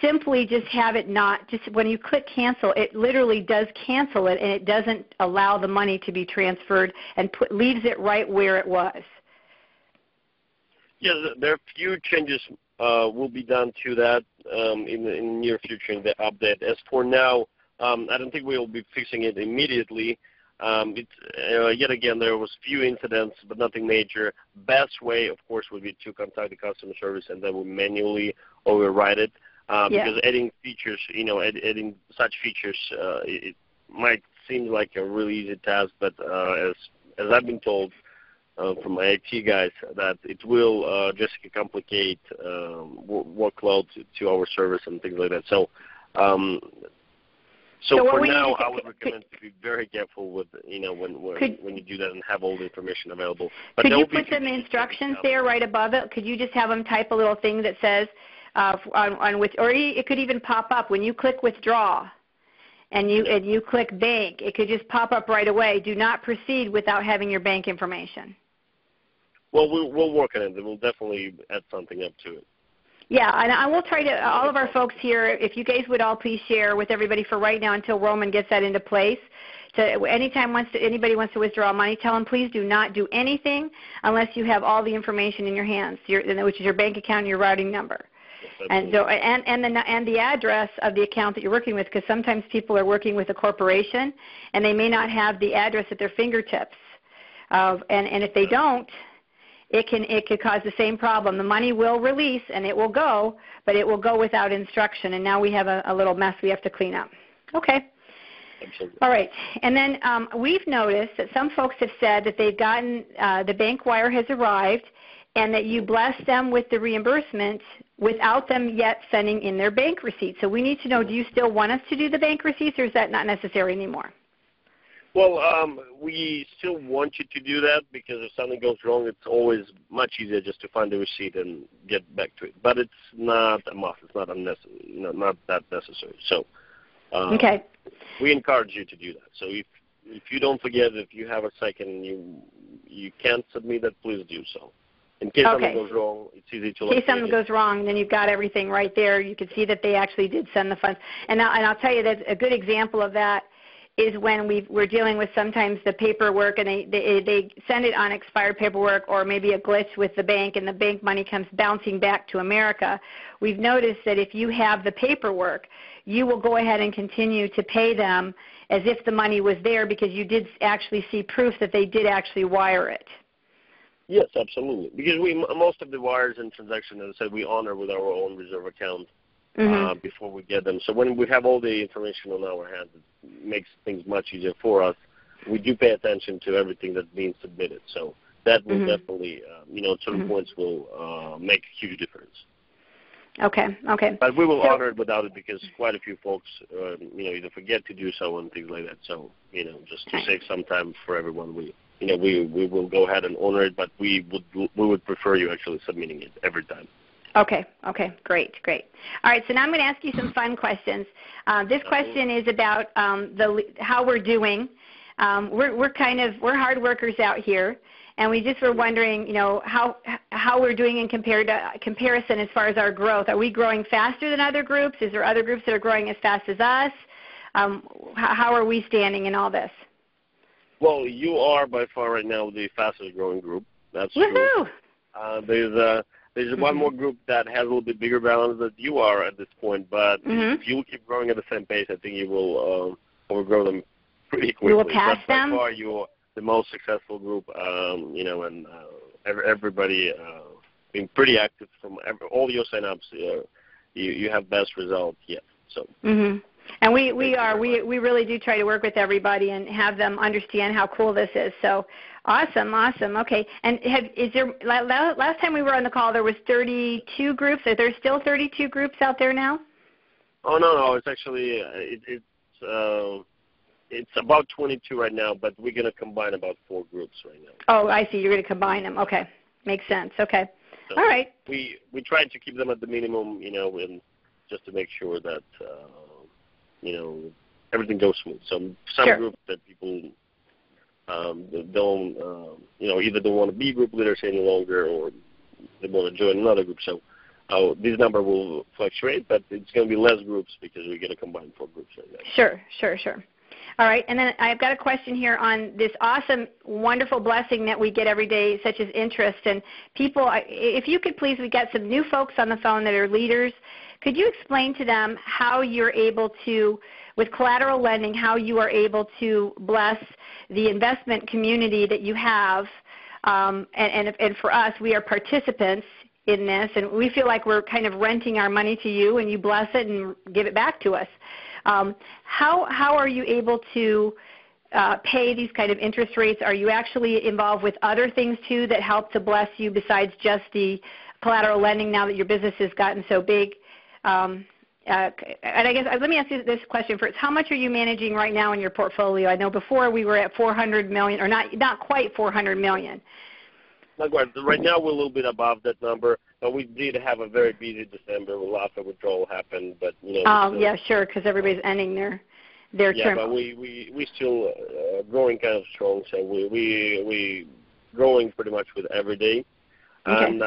simply just have it not, just when you click cancel, it literally does cancel it and it doesn't allow the money to be transferred and leaves it right where it was. Yeah, there are a few changes will be done to that in the near future in the update. As for now, I don't think we will be fixing it immediately. Yet again, there was few incidents, but nothing major. Best way, of course, would be to contact the customer service and then we manually override it. Because adding features, adding such features, it might seem like a really easy task, but as I've been told from my IT guys, that it will just complicate workload to our service and things like that. So for now, I would recommend to be very careful with, when you do that and have all the information available. But could you put some instructions there right above it? Could you just have them type a little thing that says, or it could even pop up when you click withdraw and you click bank, it could just pop up right away. Do not proceed without having your bank information. Well, we'll work on it. We'll definitely add something up to it. Yeah, and I will try to, all of our folks here, if you guys would all please share with everybody for right now until Roman gets that into place. Anytime anybody wants to withdraw money, tell them please do not do anything unless you have all the information in your hands, which is your bank account and your routing number. And so, and the address of the account that you're working with, because sometimes people are working with a corporation and they may not have the address at their fingertips. And if they don't, it could cause the same problem. The money will release and it will go, but it will go without instruction. And now we have a little mess we have to clean up. Okay. Absolutely. All right. And then we've noticed that some folks have said that they've gotten the bank wire has arrived and that you blessed them with the reimbursement without them yet sending in their bank receipts. So we need to know, do you still want us to do the bank receipts, or is that not necessary anymore? Well, we still want you to do that because if something goes wrong, it's always much easier just to find the receipt and get back to it. But it's not a must. It's not unnecessary. Not that necessary. So okay. We encourage you to do that. So if you don't forget, if you have a second and you can't submit that, please do so. In case something goes wrong, it's easy to in case something goes wrong, then you've got everything right there. You can see that they actually did send the funds. And I'll tell you that a good example of that is when we're dealing with sometimes the paperwork and they send it on expired paperwork or maybe a glitch with the bank and the bank money comes bouncing back to America. We've noticed that if you have the paperwork, you will go ahead and continue to pay them as if the money was there because you did actually see proof that they did actually wire it. Yes, absolutely. Because most of the wires and transactions, as I said, we honor with our own reserve account before we get them. So when we have all the information on our hands, it makes things much easier for us. We do pay attention to everything that's being submitted. So that will definitely, at certain points will make a huge difference. Okay. But we will honor it without it because quite a few folks, either forget to do so and things like that. So, just to save some time for everyone, we will go ahead and honor it, but we would prefer you actually submitting it every time. Okay, great. All right, so now I'm going to ask you some fun questions. This question is about how we're doing. We're hard workers out here, and we just were wondering, how we're doing in comparison as far as our growth. Are we growing faster than other groups? Is there other groups that are growing as fast as us? How are we standing in all this? Well, you are by far right now the fastest growing group. That's Woohoo! true. There's one more group that has a little bit bigger balance than you are at this point, but if you keep growing at the same pace, I think you will overgrow them pretty quickly. You will pass them? By far, you're the most successful group, and everybody being pretty active from all your signups. You have best results yet. So. And we really do try to work with everybody and have them understand how cool this is. So awesome. Okay. And last time we were on the call, there was 32 groups. Are there still 32 groups out there now? Oh no, it's actually it's about 22 right now, but we're going to combine about 4 groups right now. Oh, I see. You're going to combine them. Okay, makes sense. Okay. So all right. We try to keep them at the minimum, and just to make sure that everything goes smooth. So some groups that people don't, either don't want to be group leaders any longer, or they want to join another group. So this number will fluctuate, but it's going to be less groups because we're going to combine 4 groups right now. Sure. All right, and then I've got a question here on this awesome, wonderful blessing that we get every day, such as interest. And people, if you could please, we got some new folks on the phone that are leaders. Could you explain to them how you're able to, with collateral lending, how you are able to bless the investment community that you have? And for us, we are participants in this, and we feel like we're kind of renting our money to you, and you bless it and give it back to us. How are you able to pay these kind of interest rates? Are you actually involved with other things, too, that help to bless you besides just the collateral lending now that your business has gotten so big? And I guess let me ask you this question first. How much are you managing right now in your portfolio? I know before we were at $400 million, or not quite $400 million. Not quite. Right now we're a little bit above that number, but we did have a very busy December. A lot of withdrawal happened, but yeah, sure, because everybody's ending their term. Yeah, but we still growing kind of strong. So we growing pretty much with every day. Okay. And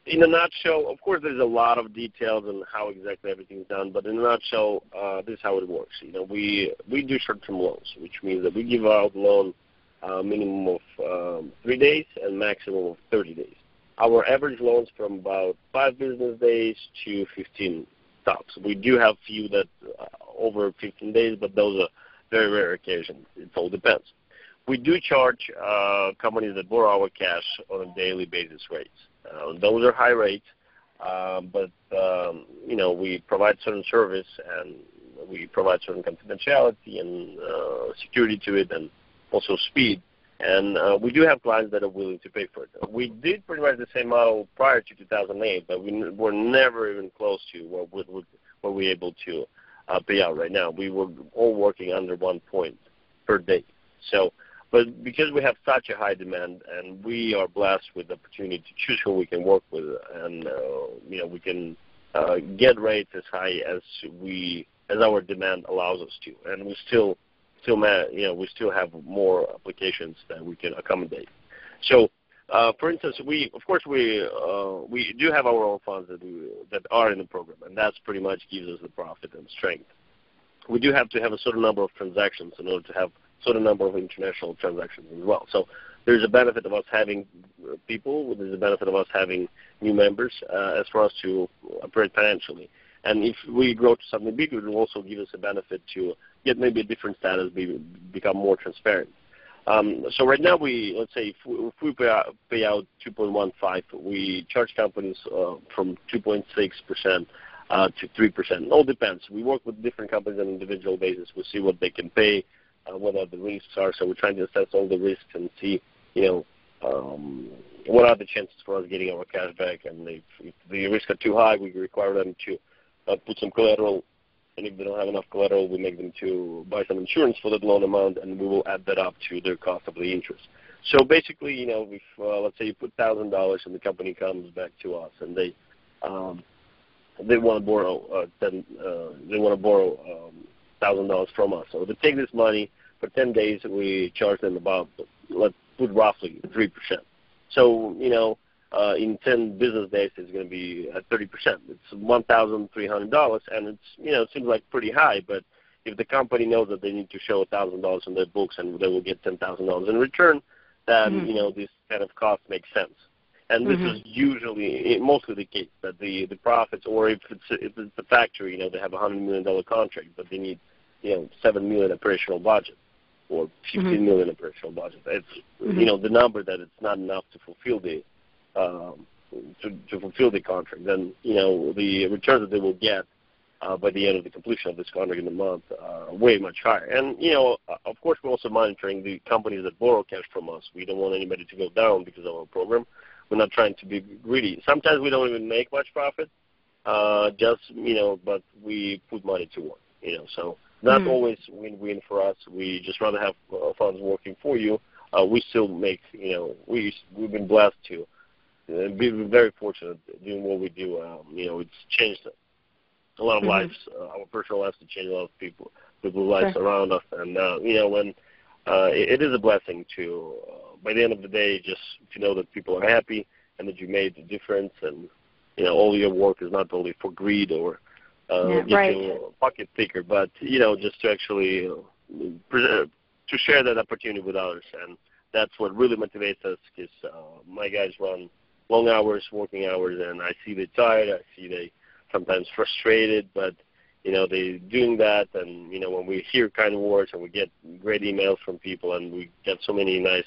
in a nutshell, of course, there's a lot of details on how exactly everything's done, but in a nutshell, this is how it works. We do short-term loans, which means that we give out loan minimum of 3 days and maximum of 30 days. Our average loans from about 5 business days to 15 tops. We do have few that over 15 days, but those are very rare occasions. It all depends. We do charge companies that borrow our cash on a daily basis rates. Those are high rates, but we provide certain service, and we provide certain confidentiality and security to it, and also speed. And we do have clients that are willing to pay for it. We did pretty much the same model prior to 2008, but we were never even close to what we're able to pay out right now. We were all working under 1 point per day. So, but because we have such a high demand, and we are blessed with the opportunity to choose who we can work with, and we can get rates as high as our demand allows us to, and we still have more applications that we can accommodate. So, for instance, we do have our own funds that are in the program, and that's pretty much gives us the profit and strength. We do have to have a certain number of transactions in order to have a certain number of international transactions as well. So there's a benefit of us having people. There's a benefit of us having new members as for us to operate financially. And if we grow to something bigger, it will also give us a benefit to get maybe a different status, become more transparent. So right now, let's say if we pay out 2.15, we charge companies from 2.6% to 3%. It all depends. We work with different companies on an individual basis. We see what they can pay, what the risks are. So we're trying to assess all the risks and see, what are the chances for us getting our cash back. And if the risks are too high, we require them to put some collateral. And if they don't have enough collateral, we make them to buy some insurance for that loan amount, and we will add that up to their cost of the interest. So basically, if let's say you put $1,000 and the company comes back to us and they want to borrow $1,000 from us. So they take this money for 10 days. We charge them about, let's put roughly 3%. So in 10 business days, it's going to be at 30%. It's $1,300, and it seems like pretty high. But if the company knows that they need to show $1,000 in their books and they will get $10,000 in return, then this kind of cost makes sense. And this is usually, mostly the case, that the profits, or if it's the factory, they have a $100 million contract, but they need, $7 million operational budget or $15 million operational budget. It's, the number that it's not enough to fulfill the to fulfill the contract. Then, the returns that they will get by the end of the completion of this contract in the month are way much higher. And, of course, we're also monitoring the companies that borrow cash from us. We don't want anybody to go down because of our program. We're not trying to be greedy. Sometimes we don't even make much profit, but we put money to work, So not always win-win for us. We just rather have funds working for you. We still make, we've been blessed to be very fortunate doing what we do. It's changed a lot of lives, our personal lives, to change a lot of people's lives around us. And, when it is a blessing to, by the end of the day, just to know that people are happy and that you made the difference, and, all your work is not only for greed or get your pocket thicker, but, just to actually to share that opportunity with others. And that's what really motivates us, because my guys run long hours, working hours, and I see they're tired. I see they sometimes frustrated, but, they're doing that. And, when we hear kind words and we get great emails from people, and we get so many nice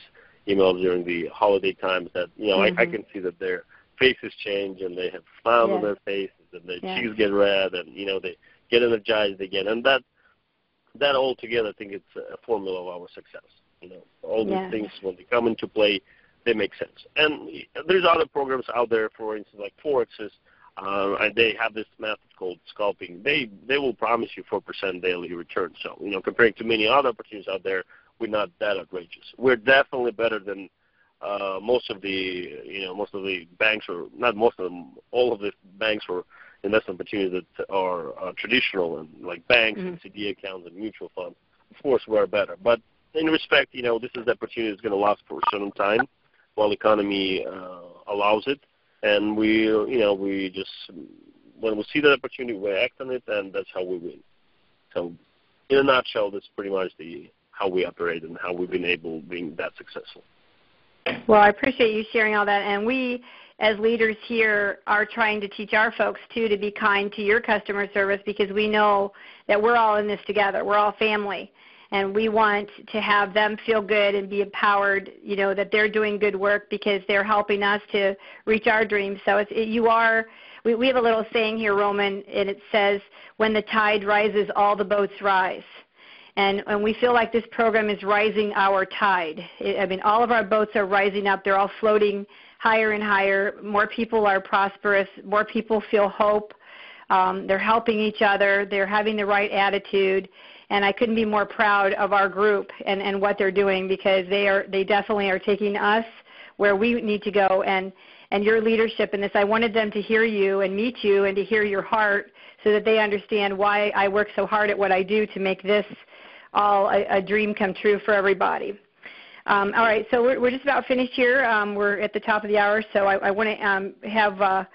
emails during the holiday times that, I can see that their faces change and they have smiles on their faces and their cheeks get red and, they get energized again. And that all together, I think it's a formula of our success. All these things, when they come into play, they make sense. And there's other programs out there, for instance, like Forexes. And they have this method called scalping. They will promise you 4% daily return. So, comparing to many other opportunities out there, we're not that outrageous. We're definitely better than most of the banks, or not most of them, all of the banks or investment opportunities that are traditional, and like banks and CD accounts and mutual funds. Of course, we're better. But in respect, this is the opportunity that's going to last for a certain time while the economy allows it. And we just, when we see that opportunity, we act on it, and that's how we win. So, in a nutshell, that's pretty much how we operate and how we've been able being that successful. Well, I appreciate you sharing all that. And we, as leaders here, are trying to teach our folks, too, to be kind to your customer service, because we know that we're all in this together. We're all family. And we want to have them feel good and be empowered, that they're doing good work because they're helping us to reach our dreams. So we have a little saying here, Roman, and it says, when the tide rises, all the boats rise. And we feel like this program is rising our tide. All of our boats are rising up. They're all floating higher and higher. More people are prosperous. More people feel hope. They're helping each other. They're having the right attitude. And I couldn't be more proud of our group and what they're doing, because they definitely are taking us where we need to go. And your leadership in this, I wanted them to hear you and meet you and to hear your heart, so that they understand why I work so hard at what I do to make this all a dream come true for everybody. All right, so we're just about finished here. We're at the top of the hour, so I want to have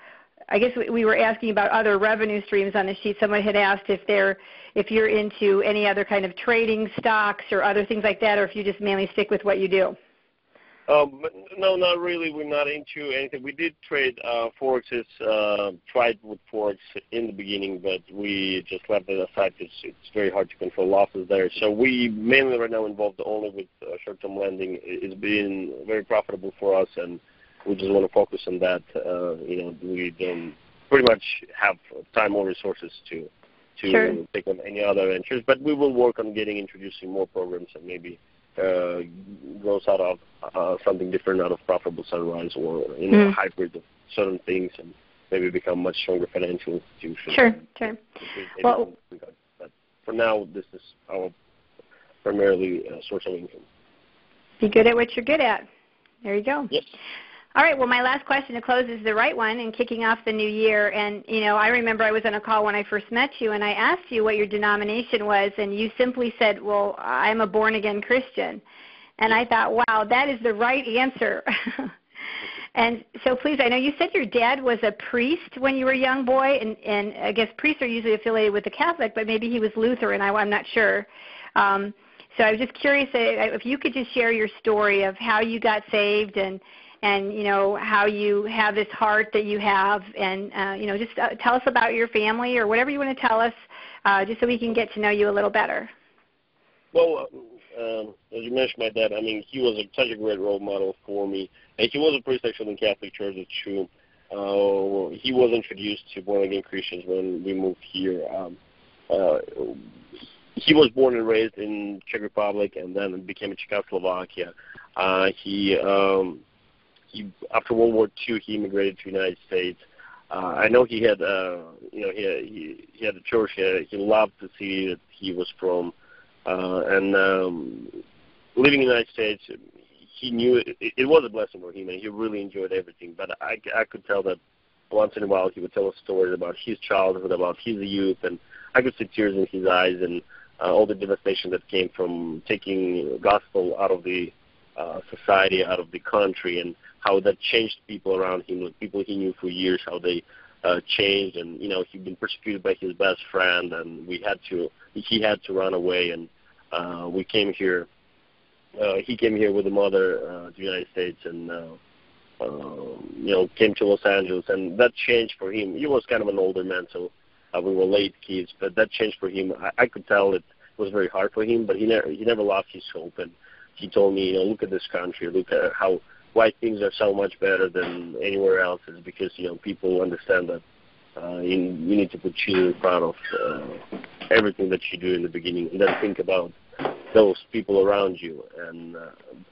I guess we were asking about other revenue streams on the sheet. Someone had asked if you're into any other kind of trading stocks or other things like that, or if you just mainly stick with what you do. No, not really. We're not into anything. We did trade Forexes, tried with Forex in the beginning, but we just left it aside because it's very hard to control losses there. So we mainly right now involved only with short-term lending. It's been very profitable for us, and we just want to focus on that. We don't pretty much have time or resources to take on any other ventures, but we will work on introducing more programs and maybe grows out of something different out of profitable Sunrise, or a hybrid of certain things, and maybe become much stronger financial institution. Sure. Well, but for now, this is our primarily source of income. Be good at what you're good at. There you go. Yes. All right, well, my last question to close is the right one, and kicking off the new year. And, I remember I was on a call when I first met you, and I asked you what your denomination was, and you simply said, well, I'm a born-again Christian. And I thought, wow, that is the right answer. And so please, I know you said your dad was a priest when you were a young boy, and I guess priests are usually affiliated with the Catholic, but maybe he was Lutheran. I'm not sure. So I was just curious if you could just share your story of how you got saved and and how you have this heart that you have, and just tell us about your family or whatever you want to tell us, just so we can get to know you a little better. Well, as you mentioned, my dad, I mean, he was such a great role model for me, and he was a priest actually in the Catholic Church, it's true. He was introduced to born-again Christians when we moved here. He was born and raised in Czech Republic, and then became in Czechoslovakia. He after World War II, he immigrated to the United States. I know he had, he had a church. He loved the city that he was from, and living in the United States, he knew it was a blessing for him, and he really enjoyed everything. But I could tell that once in a while he would tell us stories about his childhood, about his youth, and I could see tears in his eyes, and all the devastation that came from taking gospel out of the society, out of the country, and how that changed people around him, like people he knew for years, how they changed, and he'd been persecuted by his best friend, and he had to run away, and we came here. He came here with a mother to the United States, and came to Los Angeles, and that changed for him. He was kind of an older man, so we were late kids, but that changed for him. I could tell it was very hard for him, but he never lost his hope, and he told me, look at this country, look at why things are so much better than anywhere else is because, people understand that you need to put Jesus in front of everything that you do in the beginning, and then think about those people around you, and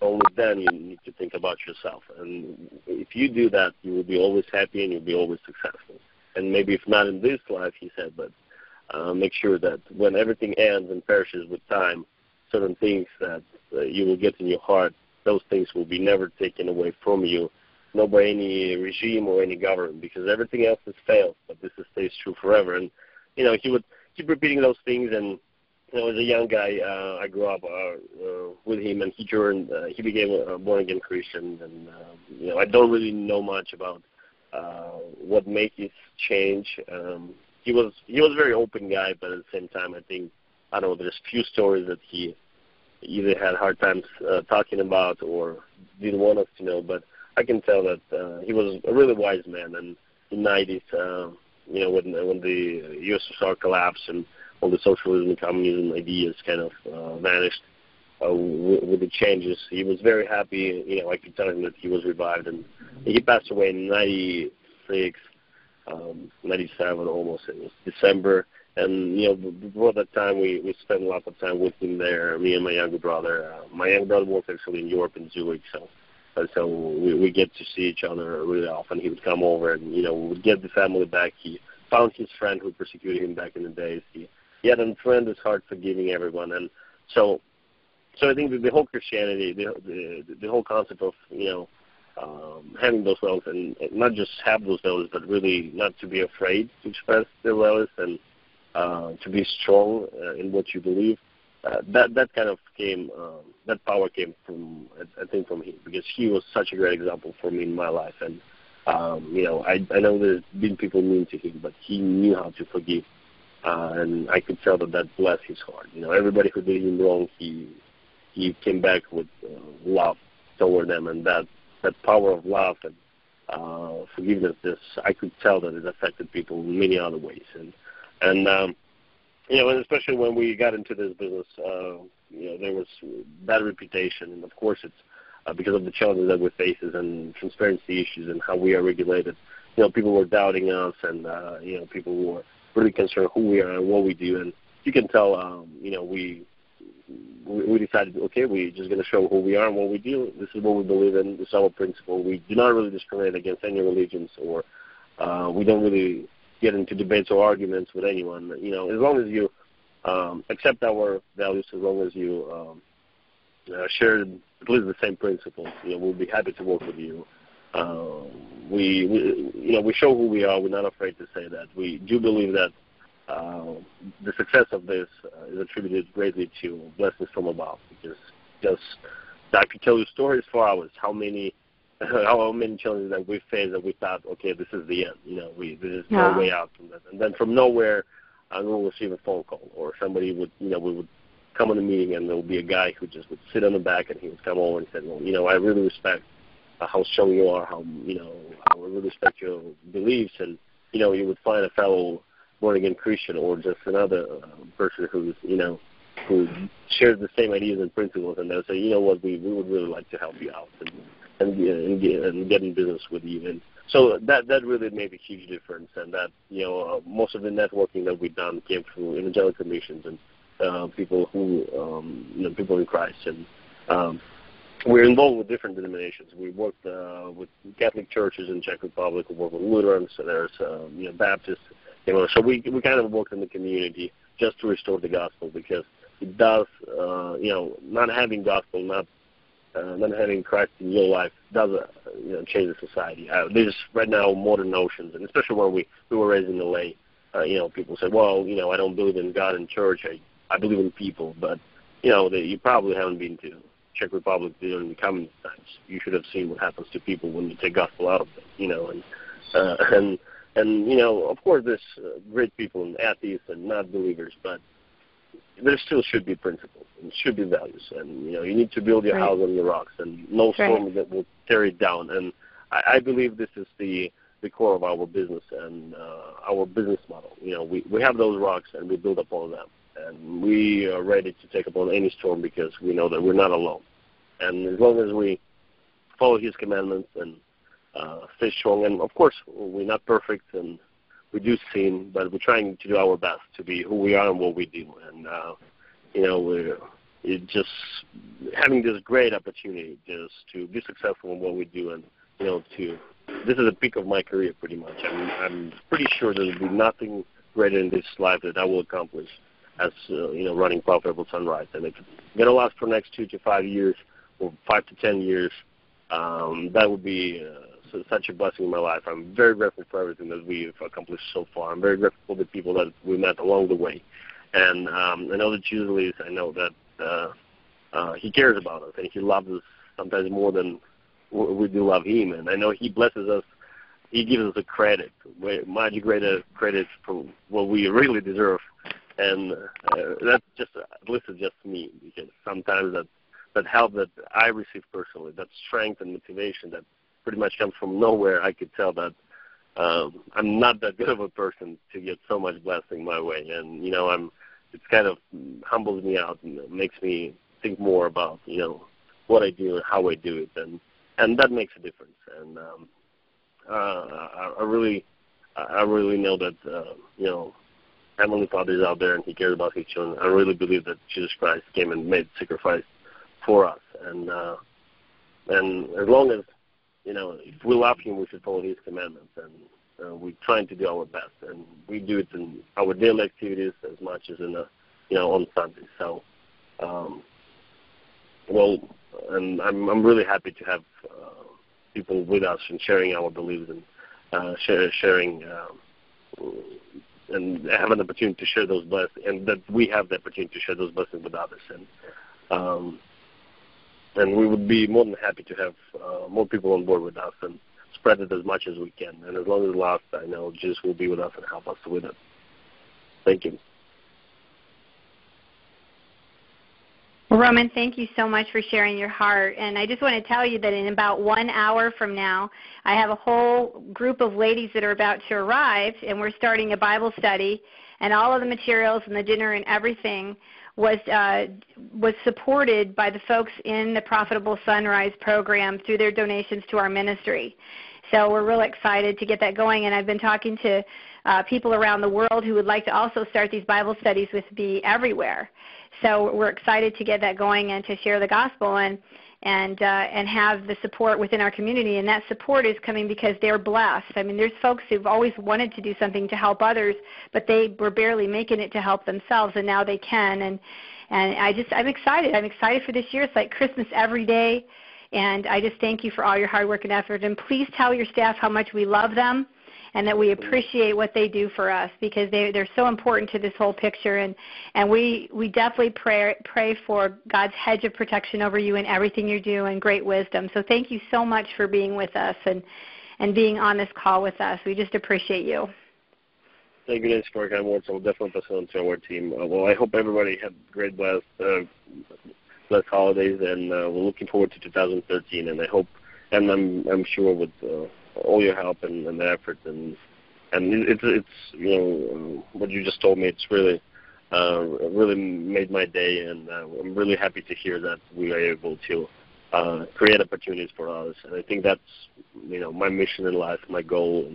only then you need to think about yourself. And if you do that, you will be always happy and you'll be always successful. And maybe if not in this life, he said, but make sure that when everything ends and perishes with time, certain things that you will get in your heart, those things will be never taken away from you, not by any regime or any government, because everything else has failed, but this stays true forever. And, he would keep repeating those things, and, as a young guy, I grew up with him, and he became a born-again Christian, and, I don't really know much about what made his change. He was a very open guy, but at the same time, I don't know, there's few stories that he either had hard times talking about or didn't want us to know, but I can tell that he was a really wise man. And in the 90s, when the USSR collapsed and all the socialism and communism ideas kind of vanished with the changes, he was very happy. I could tell him that he was revived, and he passed away in 96, 97 almost. It was December. And, before that time, we spent a lot of time with him there, me and my younger brother. My younger brother worked actually in Europe, in Zurich, so we get to see each other really often. He would come over, and, we would get the family back. He found his friend who persecuted him back in the days. He had a tremendous heart forgiving everyone. And so I think that the whole Christianity, the whole concept of, having those values, and not just have those values, but really not to be afraid to express their values, and to be strong in what you believe. That kind of came, that power came from, I think, from him, because he was such a great example for me in my life. And, I know there's been people mean to him, but he knew how to forgive. And I could tell that blessed his heart. Everybody who did him wrong, he came back with love toward them, and that power of love and forgiveness, I could tell that it affected people in many other ways. And and especially when we got into this business, there was bad reputation, and of course it's because of the challenges that we face and transparency issues and how we are regulated. People were doubting us, and people were really concerned who we are and what we do. And you can tell, we decided, okay, we're just going to show who we are and what we do. This is what we believe in. This is our principle. We do not really discriminate against any religions, or we don't really get into debates or arguments with anyone. As long as you accept our values, as long as you share at least the same principles, we'll be happy to work with you. We show who we are. We're not afraid to say that. We do believe that the success of this is attributed greatly to blessings from above, because just I could tell you stories for hours, how many challenges that we faced that we thought, okay, this is the end. This is no way out from that. And then from nowhere, we'll receive a phone call, or somebody would, we would come on a meeting, and there would be a guy who just would sit on the back, and he would come over and say, well, I really respect how strong you are, how we respect your beliefs, and you would find a fellow born-again Christian or just another person who shares the same ideas and principles, and they'll say, you know what, we would really like to help you out and get in business with you. And so that really made a huge difference, and that most of the networking that we've done came through evangelical missions and people who people in Christ, and we're involved with different denominations. We worked with Catholic churches in Czech Republic. We work with Lutherans. So there's Baptists. So we kind of worked in the community just to restore the gospel, because it does not having gospel, not having Christ in your life does change the society. There's right now modern notions, and especially when we were raised in LA, people say, well, I don't believe in God and church. I believe in people, but you probably haven't been to Czech Republic during the communist times. You should have seen what happens to people when you take gospel out of them, and of course there's great people and atheists and not believers, but there still should be principles and should be values, and you need to build your house on the rocks, and no storm that will tear it down. And I believe this is the core of our business and our business model. We have those rocks and we build upon them, and we are ready to take upon any storm because we know that we're not alone. And as long as we follow His commandments and stay strong, and of course we're not perfect and we do sin, but we're trying to do our best to be who we are and what we do. And we're just having this great opportunity just to be successful in what we do, and this is the peak of my career pretty much. I'm pretty sure there will be nothing greater in this life that I will accomplish as running Profitable Sunrise. And if it's going to last for the next 2 to 5 years or 5 to 10 years, that would be such a blessing in my life. I'm very grateful for everything that we've accomplished so far. I'm very grateful for the people that we met along the way. And I know that Jesus, I know that He cares about us, and He loves us sometimes more than we do love Him. And I know He blesses us. He gives us a credit, much greater credit for what we really deserve. And that's just, at least it's just me, because sometimes that help that I receive personally, that strength and motivation that pretty much comes from nowhere, I could tell that I'm not that good of a person to get so much blessing my way. And, it kind of humbles me out and makes me think more about, what I do and how I do it. And that makes a difference. And I really know that, Heavenly Father is out there and He cares about His children. I really believe that Jesus Christ came and made sacrifice for us. And as long as, if we love Him, we should follow His commandments. And we're trying to do our best. And we do it in our daily activities as much as on Sunday. So, and I'm really happy to have people with us and sharing our beliefs and sharing and have an opportunity to share those blessings, and that we have the opportunity to share those blessings with others. And we would be more than happy to have more people on board with us and spread it as much as we can. And as long as it lasts, I know Jesus will be with us and help us with it. Thank you. Well, Roman, thank you so much for sharing your heart. And I just want to tell you that in about 1 hour from now, I have a whole group of ladies that are about to arrive, and we're starting a Bible study. And all of the materials and the dinner and everything was supported by the folks in the Profitable Sunrise program through their donations to our ministry. So we're real excited to get that going. And I've been talking to people around the world who would like to also start these Bible studies with me everywhere. So we're excited to get that going and to share the gospel and have the support within our community. And that support is coming because they're blessed. I mean, there's folks who've always wanted to do something to help others, but they were barely making it to help themselves, and now they can. And I'm excited. I'm excited for this year. It's like Christmas every day. And I just thank you for all your hard work and effort. And please tell your staff how much we love them and that we appreciate what they do for us, because they're so important to this whole picture. And we definitely pray for God's hedge of protection over you and everything you do, and great wisdom. So thank you so much for being with us and being on this call with us. We just appreciate you. Thank you, Nanci, for your kind words. I'll definitely pass it on to our team. Well, I hope everybody had great blessed holidays, and we're looking forward to 2013. And I hope and I'm sure with all your help and the effort and it's what you just told me, it's really made my day, and I'm really happy to hear that we are able to create opportunities for others. And I think that's my mission in life, my goal.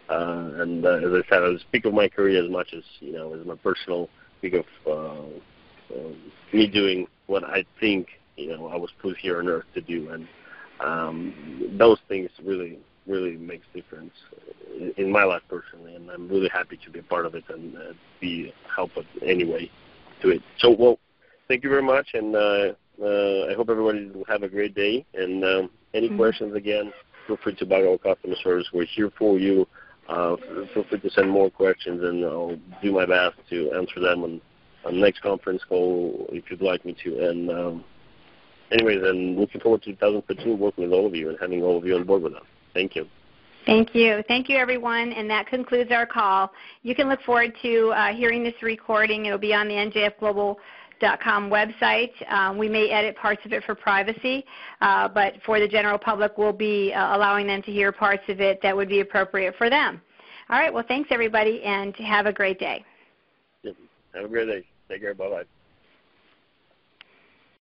And as I said, I speak of my career as much as as my personal speak of me doing what I think I was put here on earth to do, and those things really makes difference in my life personally, and I'm really happy to be a part of it and be help any way to it. So, well, thank you very much, and I hope everybody will have a great day. And any questions, again, feel free to bug our customer service. We're here for you. Feel free to send more questions, and I'll do my best to answer them on the next conference call if you'd like me to. And anyways, I'm looking forward to 2015, working with all of you and having all of you on board with us. Thank you. Thank you. Thank you, everyone. And that concludes our call. You can look forward to hearing this recording. It will be on the njfglobal.com website. We may edit parts of it for privacy, but for the general public, we'll be allowing them to hear parts of it that would be appropriate for them. All right. Well, thanks, everybody, and have a great day. Have a great day. Take care. Bye-bye.